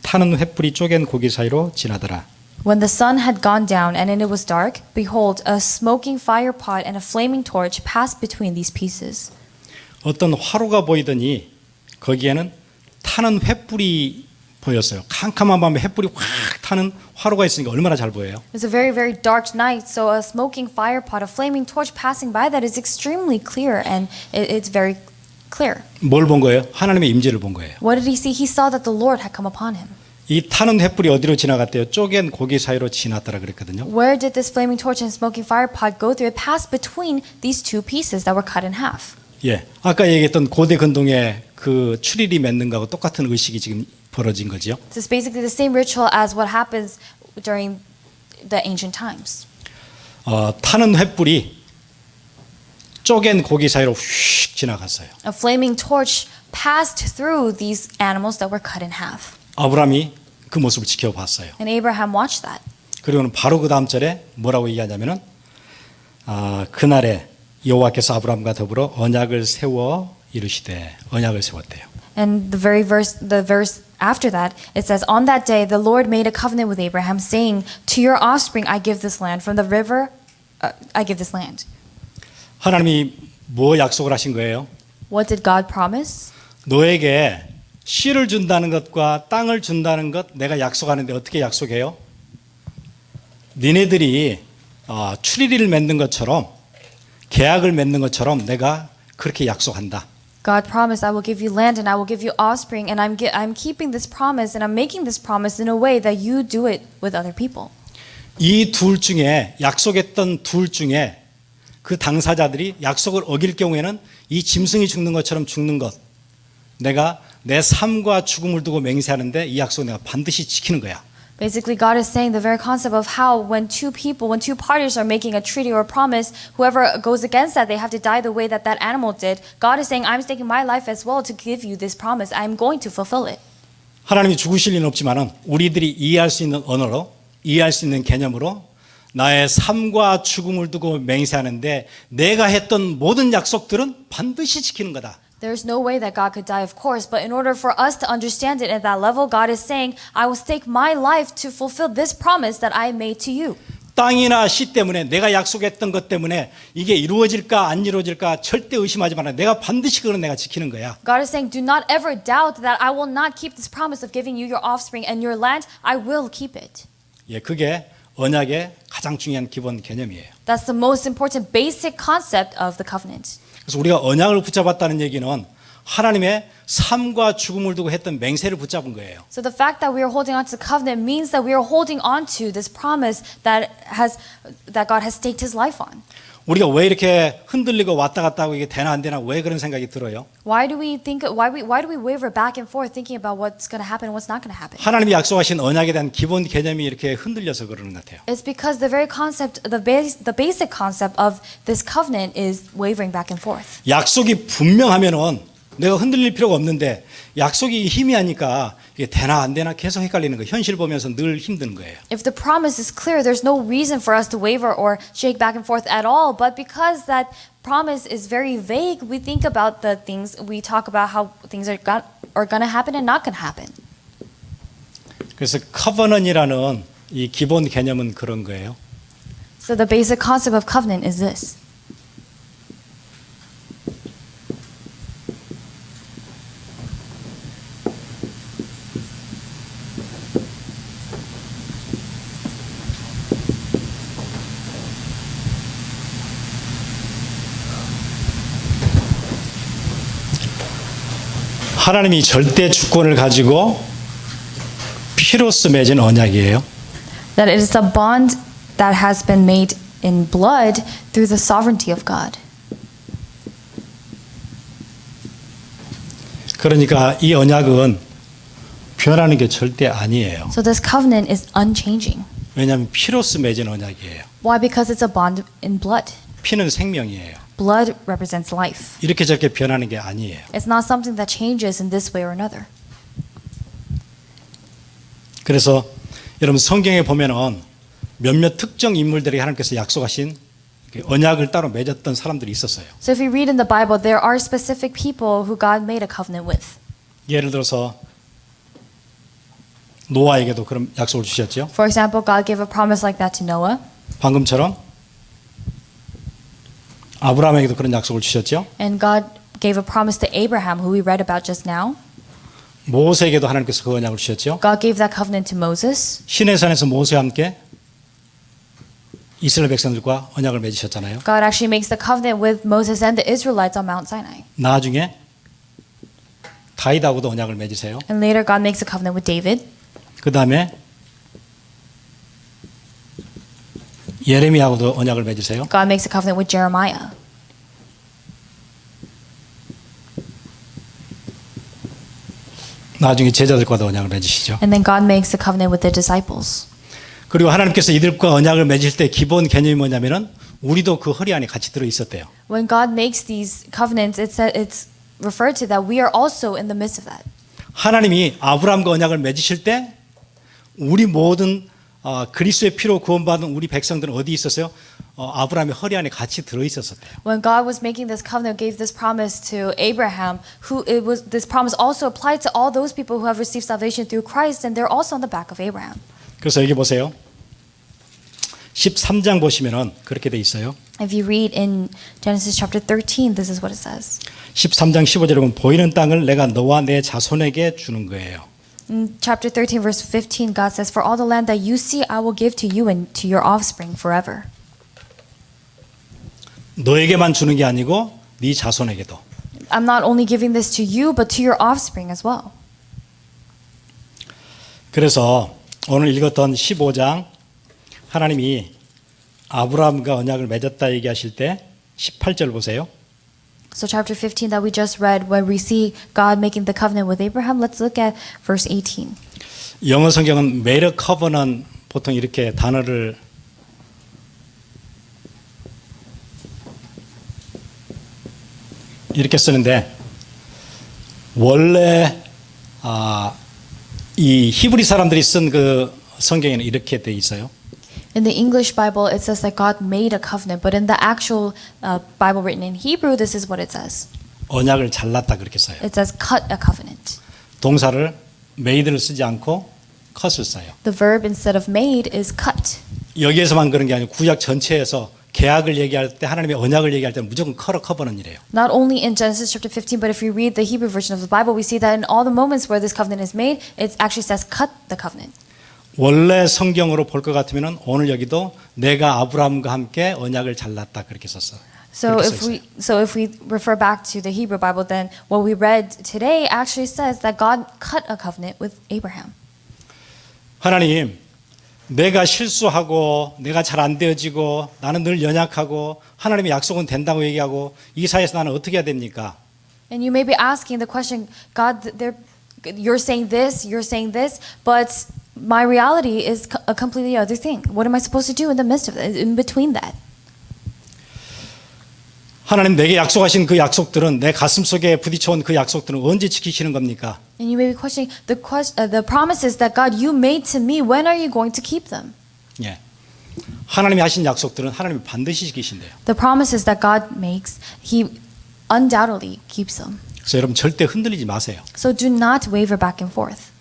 A: 타는 횃불이 쪼갠 고기 사이로 지나더라.
B: When the sun had gone down and it was dark, behold, a smoking fire pot and a flaming torch passed between these pieces.
A: 어떤 화로가 보이더니 거기에는 타는 횃불이 보였어요. 캄캄한 밤에 횃불이 확 타는 화로가 있으니까 얼마나 잘 보여요.
B: It's a very, very dark night, so a smoking fire pot, a flaming torch passing by that is extremely clear, and it's very clear.
A: 뭘 본 거예요? 하나님의 임재를 본 거예요.
B: What did he see? He saw that the Lord had come upon him.
A: 이 타는 횃불이 어디로 지나갔대요? 쪼갠 고기 사이로 지났더라 그랬거든요.
B: Where did this flaming torch and smoking fire pot go through? It passed between these two pieces that were cut in half.
A: 예, 아까 얘기했던 고대 근동의 그 추리리 맺는 거하고 똑같은 의식이 지금 벌어진 거죠.
B: This is basically the same ritual as what happens during the ancient times.
A: 타는 횃불이 쪼갠 고기 사이로 휙 지나갔어요.
B: A flaming torch passed through these animals that were cut in half.
A: 아브라함이 그 모습을 지켜봤어요.
B: And Abraham watched that.
A: 그리고는 바로 그 다음 절에 뭐라고 얘기하냐면은 그날에 여호와께서 아브라함과 더불어 언약을 세워 이루시되 언약을 세웠대요.
B: And the verse after that, it says, "On that day, the Lord made a covenant with Abraham, saying, to your offspring I give this land, from the river I give this land."
A: 하나님이 뭐 약속을 하신 거예요?
B: What did God promise?
A: 너에게 씨를 준다는 것과 땅을 준다는 것 내가 약속하는데 어떻게 약속해요? 니네들이 추리리를 맺는 것처럼 계약을 맺는 것처럼 내가 그렇게 약속한다.
B: God promised, I will give you land and I will give you offspring, and I'm keeping this promise and I'm making this promise in a way that you do it with other people.
A: 이 둘 중에 약속했던 둘 중에 그 당사자들이 약속을 어길 경우에는 이 짐승이 죽는 것처럼 죽는 것 내가 내 삶과 죽음을 두고 맹세하는데 이 약속 내가 반드시 지키는 거야.
B: Basically, God is saying the very concept of how when two parties are making a treaty or a promise, whoever goes against that, they have to die the way that that animal did. God is saying, I'm staking my life as well to give you this promise. I'm going to fulfill it.
A: 하나님이 죽으실 리는 없지만은 우리들이 이해할 수 있는 언어로 이해할 수 있는 개념으로 나의 삶과 죽음을 두고 맹세하는데 내가 했던 모든 약속들은 반드시 지키는 거다.
B: There's no way that God could die, of course, but in order for us to understand it at that level, God is saying, I will stake my life to fulfill this promise that I made to you.
A: 땅이나 씨 때문에 내가 약속했던 것 때문에 이게 이루어질까 안 이루어질까 절대 의심하지 마라. 내가 반드시 그건 내가 지키는 거야.
B: God is saying, do not ever doubt that I will not keep this promise of giving you your offspring and your land. I will keep it.
A: 예, 그게 언약의 가장 중요한 기본 개념이에요.
B: That's the most important basic concept of the covenant.
A: 그래서 우리가 언약을 붙잡았다는 얘기는 하나님의 삶과 죽음을 두고 했던 맹세를 붙잡은 거예요.
B: So the fact that we are holding on to the covenant means that we are holding on to this promise that God has staked his life on.
A: 우리가 왜 이렇게 흔들리고 왔다 갔다 하고 이게 되나 안 되나 왜 그런 생각이 들어요?
B: Why do we waver back and forth thinking about what's going to happen and what's not going to happen?
A: 하나님이 약속하신 언약에 대한 기본 개념이 이렇게 흔들려서 그러는 것 같아요.
B: It's because the very concept, the basic concept of this covenant is wavering back and forth.
A: 약속이 분명하면은 내가 흔들릴 필요가 없는데 약속이 희미하니까 이게 되나 안 되나 계속 헷갈리는 거예요. 현실 보면서 늘 힘든 거예요.
B: If the promise is clear, there's no reason for us to waver or shake back and forth at all. But because that promise is very vague, we think about the things, we talk about how things are going to happen and not going to happen.
A: 그래서 커버넌이라는 이 기본 개념은 그런 거예요.
B: So the basic concept of covenant is this.
A: 하나님이 절대 주권을 가지고 피로써 맺은 언약이에요.
B: That it is a bond that has been made in blood through the sovereignty of God.
A: 그러니까 이 언약은 변하는 게 절대 아니에요.
B: So this covenant is unchanging.
A: 왜냐하면 피로써 맺은 언약이에요.
B: Why? Because it's a bond in blood.
A: 피는 생명이에요.
B: Blood represents life.
A: 이렇게 저렇게 변하는 게 아니에요.
B: It's not something that changes in this way or another.
A: 그래서 여러분 성경에 보면은 몇몇 특정 인물들에게 하나님께서 약속하신 언약을 따로 맺었던 사람들이 있었어요.
B: So if you read in the Bible, there are specific people who God made a covenant with.
A: 예를 들어서 노아에게도 그런 약속을 주셨죠.
B: For example, God gave a promise like that to Noah.
A: 방금처럼 아브라함에게도 그런 약속을 주셨죠.
B: And God gave a promise to Abraham, who we read about just now.
A: 모세에게도 하나님께서 그 언약을 주셨죠.
B: God gave that covenant to Moses.
A: 시내산에서 모세와 함께 이스라엘 백성들과 언약을 맺으셨잖아요.
B: God actually makes the covenant with Moses and the Israelites on Mount Sinai.
A: 나중에 다윗하고도 언약을 맺으세요.
B: And later God makes a covenant with David.
A: 그 다음에 예레미야하고도 언약을 맺으세요.
B: God makes a covenant with Jeremiah.
A: 나중에 제자들과도 언약을 맺으시죠.
B: And then God makes a covenant with the disciples.
A: 그리고 하나님께서 이들과 언약을 맺을 때 기본 개념이 뭐냐면은 우리도 그 허리 안에 같이 들어 있었대요.
B: When God makes these covenants, it's referred to that we are also in the midst of that.
A: 하나님이 아브라함과 언약을 맺으실 때 우리 모든 그리스도의 피로 구원받은 우리 백성들은 어디 있었어요? 아브라함의 허리 안에 같이 들어 있었대요.
B: When God was making this covenant, gave this promise to Abraham, this promise also applied to all those people who have received salvation through Christ, and they're also on the back of Abraham.
A: 그래서 여기 보세요. 13장 보시면은 그렇게 돼 있어요.
B: If you read in Genesis chapter 13, this is what it says.
A: 13장 15절에 보면 보이는 땅을 내가 너와 내 자손에게 주는 거예요.
B: In chapter 13, verse 15, God says, For all the land that you see, I will give to you and to your offspring forever.
A: 너에게만 주는 게 아니고 네 자손에게도.
B: I'm not only giving this to you, but to your offspring as well.
A: 그래서 오늘 읽었던 15장 하나님이 아브라함과 언약을 맺었다 얘기하실 때 18절 보세요.
B: So chapter 15 that we just read, when we see God making the covenant with Abraham, let's look at verse 18.
A: 영어 성경은 made a covenant 보통 이렇게 단어를 이렇게 쓰는데 원래 이 히브리 사람들이 쓴 그 성경에는 이렇게 돼 있어요.
B: In the English Bible, it says that God made a covenant, but in the actual Bible written in Hebrew, this is what it says.
A: 언약을 잘랐다 그렇게 써요.
B: It says cut a covenant.
A: 동사를 made를 쓰지 않고 cut을 써요.
B: The verb instead of made is cut.
A: 여기에서만 그런 게 아니고 구약 전체에서 계약을 얘기할 때 하나님의 언약을 얘기할 때는 무조건 커버는 이래요.
B: Not only in Genesis chapter 15, but if we read the Hebrew version of the Bible, we see that in all the moments where this covenant is made, it actually says cut the covenant.
A: 원래 성경으로 볼 것 같으면 오늘 여기도 내가 아브라함과 함께 언약을 잘랐다 그렇게 썼어.
B: So
A: 그렇게
B: if
A: 써
B: we
A: 있어요.
B: so if we refer back to the Hebrew Bible, then what we read today actually says that God cut a covenant with Abraham.
A: 하나님, 내가 실수하고 내가 잘 안 되어지고 나는 늘 연약하고 하나님의 약속은 된다고 얘기하고 이 사이에서 나는 어떻게 해야 됩니까?
B: And you may be asking the question, God, you're saying this, but my reality is a completely other thing. What am I supposed to do in the midst of it, in between that?
A: 하나님 내게 약속하신 그 약속들은 내 가슴 속에 부딪혀온 그 약속들은 언제 지키시는 겁니까?
B: And you may be questioning the promises that God you made to me. When are you going to keep them?
A: 예. 하나님이 하신 약속들은 하나님이 반드시 지키신대요.
B: The promises that God makes, He undoubtedly keeps them.
A: 그래서 여러분 절대 흔들리지 마세요.
B: So do not waver back and forth.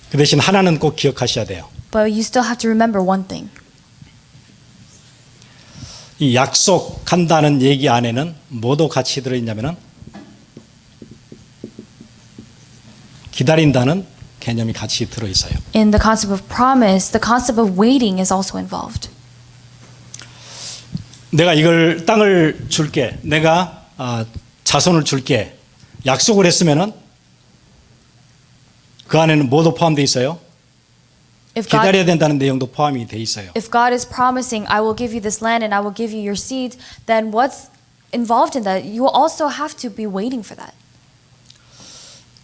A: 그 대신 하나는 꼭 기억하셔야 돼요.
B: But you still have to remember one thing.
A: 이 약속한다는 얘기 안에는 뭐도 같이 들어있냐면은 기다린다는 개념이 같이 들어있어요.
B: In the concept of promise, the concept of waiting is also involved.
A: 내가 이걸 땅을 줄게, 내가 자손을 줄게 약속을 했으면은 그 안에는 뭐도 포함되어 있어요? 기다려야 된다는 내용도 포함이 돼 있어요.
B: If God is promising, I will give you this land and I will give you your seed, then what's involved in that? You will also have to be waiting for that.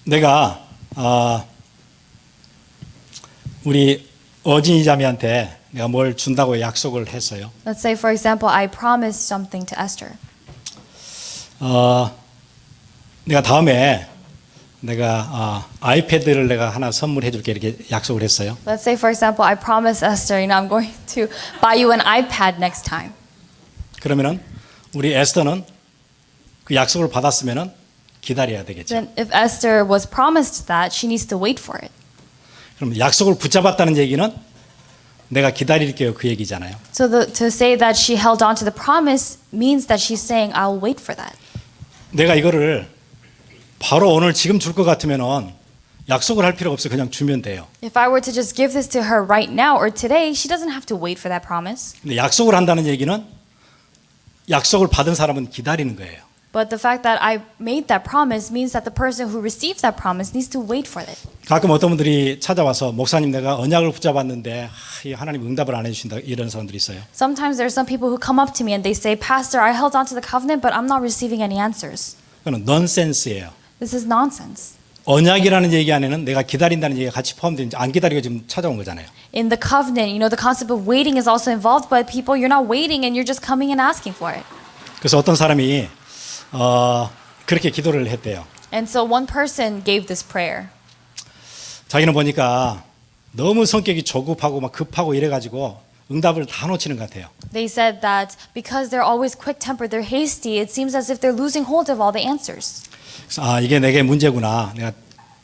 A: 내가 우리 어진이 자매한테 내가 뭘 준다고 약속을 했어요.
B: Let's say, for example, I promised something to Esther.
A: 내가 다음에 내가 아이패드를 내가 하나 선물해 줄게 이렇게 약속을 했어요.
B: Let's say, for example, I promised Esther, I'm going to buy you an iPad next time.
A: 그러면은 우리 에스더는 그 약속을 받았으면은 기다려야 되겠죠.
B: Then if Esther was promised that, she needs to wait for it.
A: 그럼 약속을 붙잡았다는 얘기는 내가 기다릴게요 그 얘기잖아요.
B: So to say that she held on to the promise means that she's saying, I'll wait for that.
A: 내가 이거를 바로 오늘 지금 줄 것 같으면은 약속을 할 필요가 없어요. 그냥 주면 돼요.
B: If I were to just give this to her right now or today, she doesn't have to wait for that promise.
A: 근데 약속을 한다는 얘기는 약속을 받은 사람은 기다리는 거예요.
B: But the fact that I made that promise means that the person who received that promise needs to wait for it.
A: 가끔 어떤 분들이 찾아와서 목사님 내가 언약을 붙잡았는데 하나님 응답을 안 해주신다 이런 사람들이 있어요.
B: Sometimes there are some people who come up to me and they say, Pastor, I held on to the covenant, but I'm not receiving any answers.
A: 그건 넌센스예요.
B: This is nonsense.
A: 언약이라는 얘기 안에는 내가 기다린다는 얘기가 같이 포함되는지 안 기다리고 지금 찾아온 거잖아요.
B: In the covenant, the concept of waiting is also involved, but people, you're not waiting and you're just coming and asking for it.
A: 그래서 어떤 사람이 그렇게 기도를 했대요.
B: And so one person gave this prayer.
A: 자기는 보니까 너무 성격이 조급하고 막 급하고 이래가지고 응답을 다 놓치는 것 같아요.
B: They said that because they're always quick-tempered, they're hasty, it seems as if they're losing hold of all the answers.
A: 그래서 이게 내게 문제구나. 내가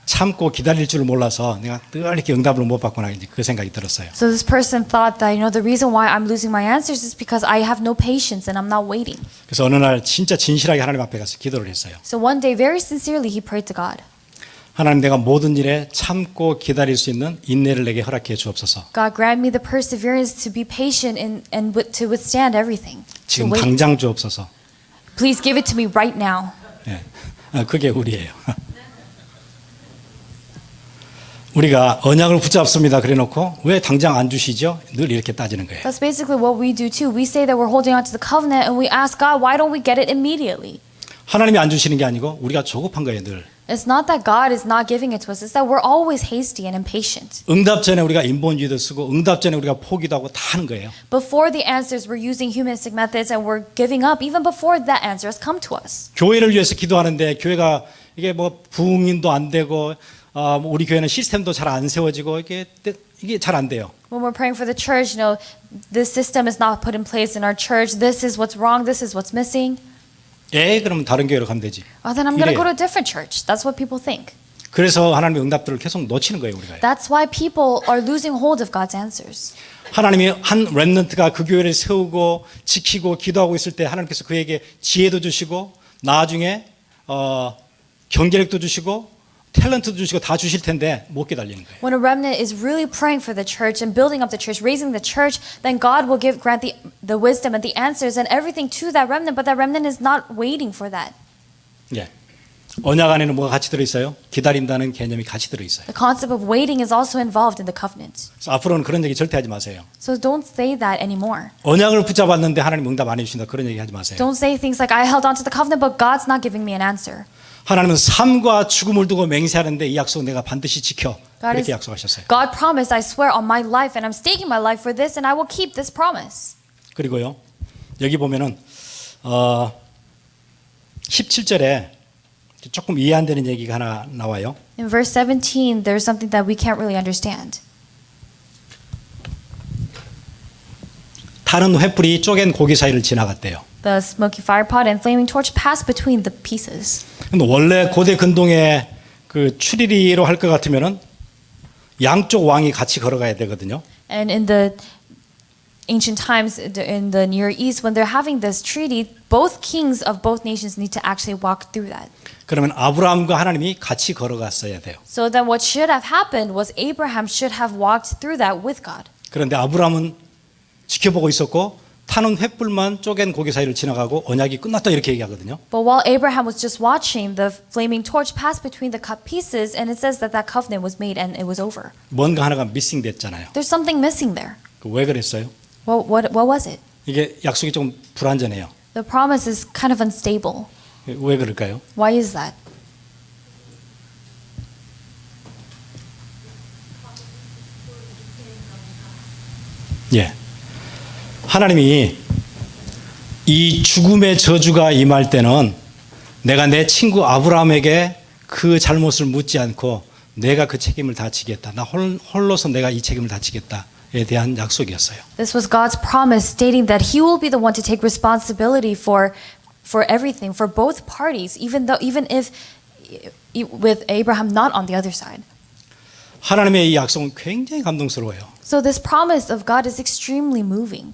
A: 참고 기다릴 줄 몰라서 내가 늘 이렇게 응답을 못 받구나 이제 그 생각이 들었어요.
B: So this person thought that the reason why I'm losing my answers is because I have no patience and I'm not waiting.
A: 그래서 어느 날 진짜 진실하게 하나님 앞에 가서 기도를 했어요.
B: So one day, very sincerely, he prayed to God.
A: 하나님 내가 모든 일에 참고 기다릴 수 있는 인내를 내게 허락해 주옵소서.
B: God, grant me the perseverance to be patient and to withstand everything. To
A: 지금
B: wait.
A: 당장 주옵소서.
B: Please give it to me right now.
A: 예. 그게 우리예요. 우리가 언약을 붙잡습니다. 그래놓고 왜 당장 안 주시죠? 늘 이렇게 따지는 거예요.
B: That's basically what we do too. We say that we're holding on to the covenant and we ask God, why don't we get it immediately?
A: 하나님이 안 주시는 게 아니고 우리가 조급한 거예요. 늘.
B: It's not that God is not giving it to us. It's that we're always hasty and impatient.
A: 응답 전에 우리가 인본주의도 쓰고 응답 전에 우리가 포기도 하고 다 하는 거예요.
B: Before the answers, we're using humanistic methods and we're giving up even before that answer has come to us.
A: 교회를 위해서 기도하는데 교회가 이게 뭐 부흥인도 안 되고 우리 교회는 시스템도 잘 안 세워지고 이게 잘 안 돼요.
B: When we're praying for the church, this system is not put in place in our church. This is what's wrong. This is what's missing.
A: 그러면 다른 교회로 가면 되지.
B: Then I'm going to
A: 이래요.
B: go to a different church. That's what people think.
A: 그래서 하나님의 응답들을 계속 놓치는 거예요, 우리가.
B: That's why people are losing hold of God's answers.
A: 하나님이 한 렘넌트가 그 교회를 세우고 지키고 기도하고 있을 때 하나님께서 그에게 지혜도 주시고 나중에 경제력도 주시고 탤런트도 주시고 다 주실 텐데 못 기다리는 거예요.
B: When a remnant is really praying for the church and building up the church, raising the church, then God will grant the wisdom and the answers and everything to that remnant, but that remnant is not waiting for that.
A: 예. 언약 안에는 뭐가 같이 들어있어요? 기다린다는 개념이 같이 들어있어요.
B: The concept of waiting is also involved in the covenant.
A: 그래서 앞으로는 그런 얘기 절대 하지 마세요.
B: So don't say that anymore.
A: 언약을 붙잡았는데 하나님 응답 안 해주신다 그런 얘기 하지 마세요.
B: Don't say things like, I held on to the covenant, but God's not giving me an answer.
A: 하나님은 삶과 죽음을 두고 맹세하는데 이 약속 내가 반드시 지켜 그렇게 약속하셨어요.
B: God promised, I swear on my life, and I'm staking my life for this, and I will keep this promise.
A: 그리고요 여기 보면은 17절에 조금 이해 안 되는 얘기가 하나 나와요.
B: In verse 17, there's something that we can't really understand.
A: 타는 횃불이 쪼갠 고기 사이를 지나갔대요.
B: The smoky fire pot and flaming torch passed between the pieces.
A: 근데 원래 고대 근동에 그 추리리로 할 것 같으면은 양쪽 왕이 같이 걸어가야 되거든요.
B: And in the ancient times in the Near East, when they're having this treaty, both kings of both nations need to actually walk through that.
A: 그러면 아브라함과 하나님이 같이 걸어갔어야 돼요.
B: So then what should have happened was Abraham should have walked through that with God.
A: 그런데 아브라함은 지켜보고 있었고 타는 횃불만 쪼갠 고기 사이를 지나가고 언약이 끝났다 이렇게 얘기하거든요.
B: But while Abraham was just watching, the flaming torch passed between the cut pieces, and it says that that covenant was made and it was over.
A: 뭔가 하나가 미싱 됐잖아요.
B: There's something missing there.
A: 왜 그랬어요?
B: What was it?
A: 이게 약속이 좀 불완전해요.
B: The promise is kind of unstable.
A: 왜 그럴까요?
B: Why is that?
A: 예. 하나님이 이 죽음의 저주가 임할 때는 내가 내 친구 아브라함에게 그 잘못을 묻지 않고 내가 그 책임을 다 지겠다. 나 홀로서 내가 이 책임을 다 지겠다에 대한 약속이었어요.
B: This was God's promise stating that he will be the one to take responsibility for everything for both parties, even if with Abraham not on the other side.
A: 하나님의 이 약속은 굉장히 감동스러워요.
B: So this promise of God is extremely moving.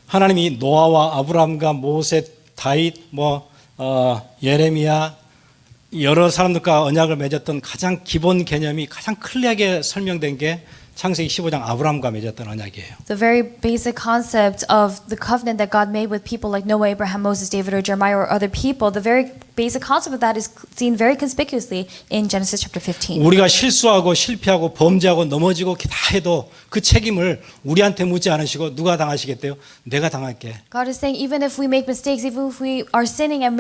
A: 하나님이 노아와 아브라함과 모세, 다윗, 예레미야 여러 사람들과 언약을 맺었던 가장 기본 개념이 가장 클리어하게 설명된 게 창세기 15장 아브라함과 맺었던 언약이에요.
B: The very basic concept of the covenant that God made with people like Noah, Abraham, Moses, David, or Jeremiah, or other people, the very basic concept of that is seen very conspicuously in Genesis chapter 15.
A: 우리가 실수하고 실패하고 범죄하고 넘어지고 다 해도 그 책임을 우리한테 묻지 않으시고 누가 당하시겠대요? 내가 당할게.
B: God is saying even if we make mistakes, even if we are sinning and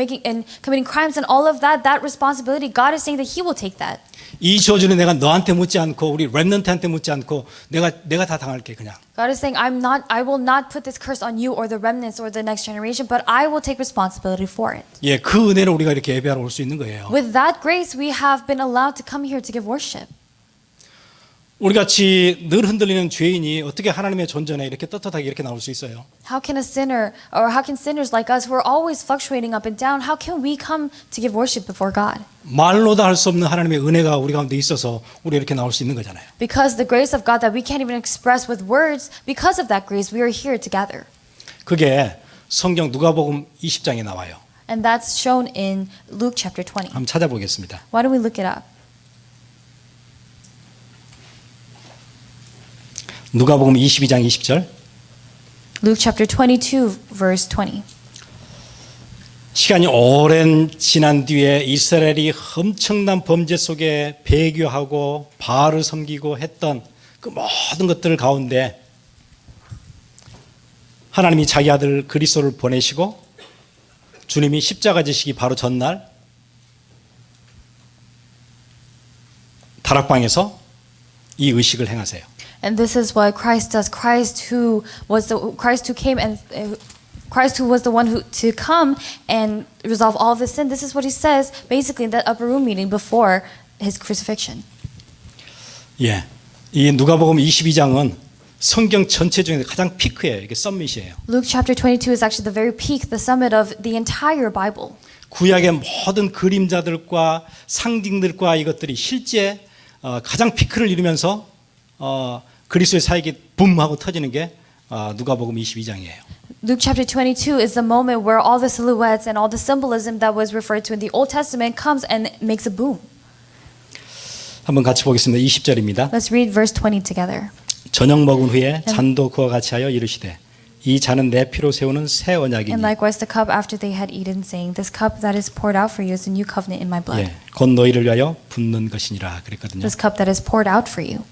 B: committing crimes and all of that, that responsibility, God is saying that He will take that.
A: 이 저주는 내가 너한테 묻지 않고 우리 렘넌트한테 묻지 않고 내가 다 당할게 그냥.
B: God is saying I will not put this curse on you or the remnants or the next generation, but I will take responsibility for it.
A: 예, 그 은혜를 우리가 이렇게 예배하러 올 수 있는 거예요.
B: With that grace, we have been allowed to come here to give worship.
A: 우리 같이 늘 흔들리는 죄인이 어떻게 하나님의 존전에 이렇게 떳떳하게 이렇게 나올 수 있어요?
B: How can a sinner, or how can sinners like us who are always fluctuating up and down, how can we come to give worship before God?
A: 말로도 할 수 없는 하나님의 은혜가 우리 가운데 있어서 우리 이렇게 나올 수 있는 거잖아요.
B: Because the grace of God that we can't even express with words, because of that grace, we are here together.
A: 그게 성경 누가복음 20장에 나와요.
B: And that's shown in Luke chapter 20.
A: 한번 찾아보겠습니다.
B: Why don't we look it up?
A: 누가복음 22장 20절.
B: Luke chapter 22, verse 20.
A: 시간이 오랜 지난 뒤에 이스라엘이 엄청난 범죄 속에 배교하고 바알을 섬기고 했던 그 모든 것들 가운데 하나님이 자기 아들 그리스도를 보내시고 주님이 십자가 지시기 바로 전날 다락방에서 이 의식을 행하세요.
B: And this is what Christ does. Christ who was the one who to come and resolve all of the sin. This is what he says basically in that upper room meeting before his crucifixion.
A: 예, 이 누가복음 22장은 성경 전체 중에 가장 피크예요. 이게 썸밋이에요.
B: Luke chapter 22 is actually the very peak, the summit of the entire Bible.
A: 구약의 모든 그림자들과 상징들과 이것들이 실제 가장 피크를 이루면서 그리스도의 사역이 붐 하고 터지는 게 누가복음 22장이에요.
B: Luke chapter 22 is the moment where all the silhouettes and all the symbolism that was referred to in the Old Testament comes and makes a boom.
A: 한번 같이 보겠습니다. 20절입니다.
B: Let's read verse 20 together.
A: 저녁 먹은 후에 잔도 그와 같이 하여 이르시되 이 잔은 내 피로 세우는 새
B: And
A: 언약이니.
B: likewise the cup after they had eaten, saying, This cup that is poured out for you is a new covenant in my blood.
A: 예, 곧 너희를 위하여 붓는 것이니라 그랬거든요.
B: This cup that is poured out for you.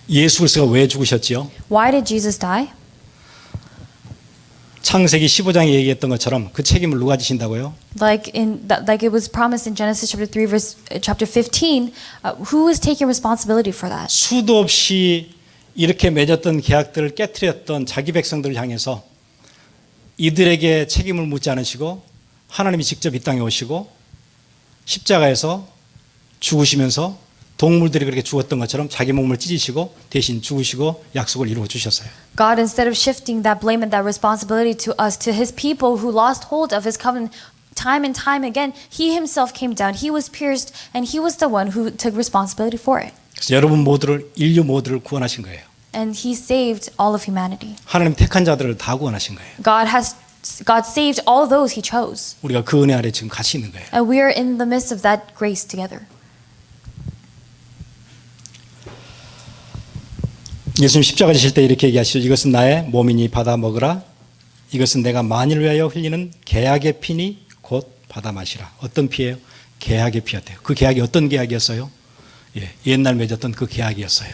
A: 예수 그리스도가 왜 죽으셨지요?
B: Why did Jesus die?
A: 창세기 15장에 얘기했던 것처럼 그 책임을 누가 지신다고요?
B: Like it was promised in Genesis chapter 15, who is taking responsibility for that?
A: 수도 없이 이렇게 맺었던 계약들을 깨트렸던 자기 백성들을 향해서 이들에게 책임을 묻지 않으시고 하나님이 직접 이 땅에 오시고 십자가에서 죽으시면서 동물들이 그렇게 죽었던 것처럼 자기 몸을 찢으시고 대신 죽으시고 약속을 이루어 주셨어요.
B: God, instead of shifting that blame and that responsibility to us, to his people who lost hold of his covenant time and time again, he himself came down, he was pierced, and he was the one who took responsibility for it.
A: 그래서 여러분 모두를 인류 모두를 구원하신 거예요.
B: And he saved all of humanity.
A: 하나님 택한 자들을 다 구원하신 거예요.
B: God saved all those he chose.
A: 우리가 그 은혜 아래 지금 같이 있는 거예요.
B: And we are in the midst of that grace together.
A: 예수님 십자가 지실 때 이렇게 얘기하시죠. 이것은 나의 몸이니 받아 먹으라. 이것은 내가 만일 위하여 흘리는 계약의 피니 곧 받아 마시라. 어떤 피예요? 계약의 피였대요. 그 계약이 어떤 계약이었어요? 예, 옛날 맺었던 그 계약이었어요.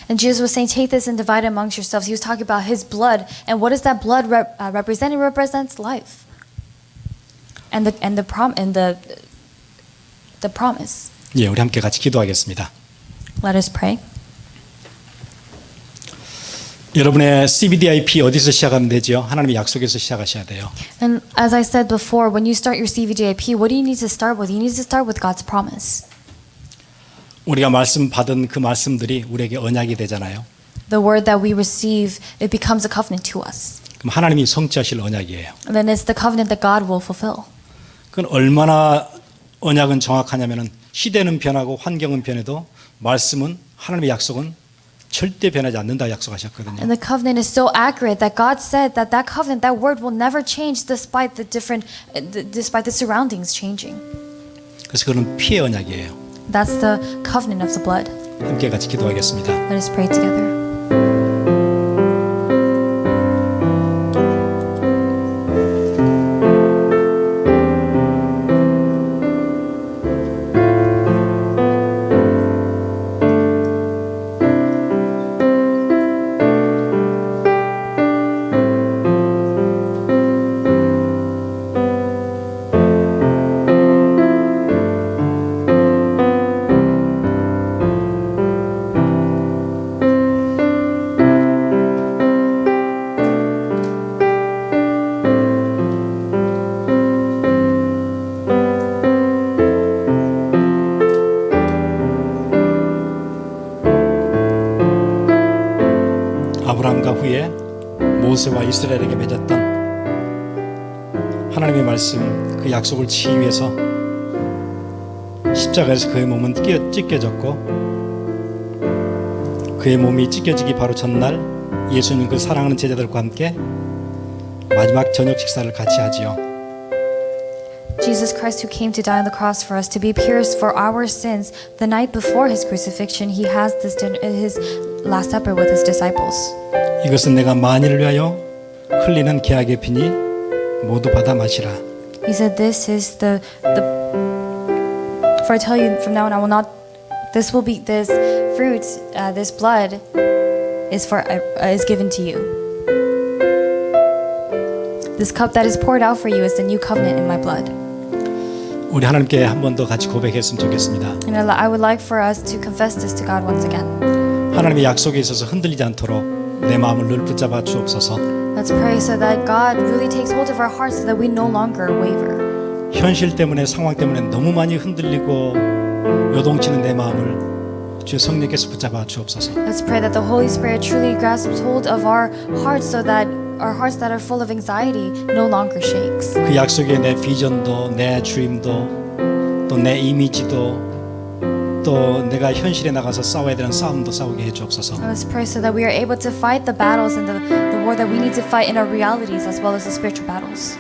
B: And Jesus was saying, take this and divide it amongst yourselves. He was talking about his blood. And what does that blood represent? It represents life. And the promise.
A: 예, 우리 함께 같이 기도하겠습니다.
B: Let us pray.
A: 여러분의 CBDIP 어디서 시작하면 되죠? 하나님의 약속에서 시작하셔야 돼요.
B: And as I said before, when you start your CVDIP, what do you need to start with? You need to start with God's promise.
A: 우리가 말씀 받은 그 말씀들이 우리에게 언약이 되잖아요.
B: The word that we receive, it becomes a covenant to us.
A: 그럼 하나님이 성취하실 언약이에요.
B: And then it's the covenant that God will fulfill.
A: 그건 얼마나 언약은 정확하냐면은 시대는 변하고 환경은 변해도 말씀은 하나님의 약속은 절대 변하지 않는다 약속하셨거든요.
B: And the covenant is so accurate that God said that covenant, that word will never change despite the surroundings changing.
A: 그래서 그는 피의 언약이에요.
B: That's the covenant of the blood.
A: 함께 같이 기도하겠습니다.
B: Let us pray together.
A: 아브라함과 후에 모세와 이스라엘에게 맺었던 하나님의 말씀 그 약속을 지키기 위해서 십자가에서 그의 몸은 찢겨졌고 그의 몸이 찢겨지기 바로 전날 예수님 그 사랑하는 제자들과 함께 마지막 저녁 식사를 같이 하지요.
B: Jesus Christ, who came to die on the cross for us, to be pierced for our sins, the night before his crucifixion, he has his Last Supper with his disciples.
A: 이것은 내가 만일을 위하여 흘리는 계약의 피니 모두 받아 마시라.
B: He said, "This is the. For I tell you, from now on, I will not. This fruit, this blood, is given to you. This cup that is poured out for you is the new covenant in my blood."
A: 우리 하나님께 한 번 더 같이 고백했으면 좋겠습니다.
B: And I would like for us to confess this to God once again.
A: 하나님의 약속에 있어서 흔들리지 않도록 내 마음을 늘 붙잡아 주옵소서.
B: Let's pray so that God really takes hold of our hearts so that we no longer waver.
A: 현실 때문에 상황 때문에 너무 많이 흔들리고 요동치는 내 마음을 주의 성령께서 붙잡아 주옵소서.
B: Let's pray that the Holy Spirit truly grasps hold of our hearts so that our hearts that are full of anxiety no longer shakes.
A: 그 약속에 내 비전도 내 주임도 또 내 이미지도 또 내가 현실에 나가서 싸워야 되는 싸움도 싸우게 해 주옵소서.
B: And let's pray so that we are able to fight the battles and the war that we need to fight in our realities as well as the spiritual battles.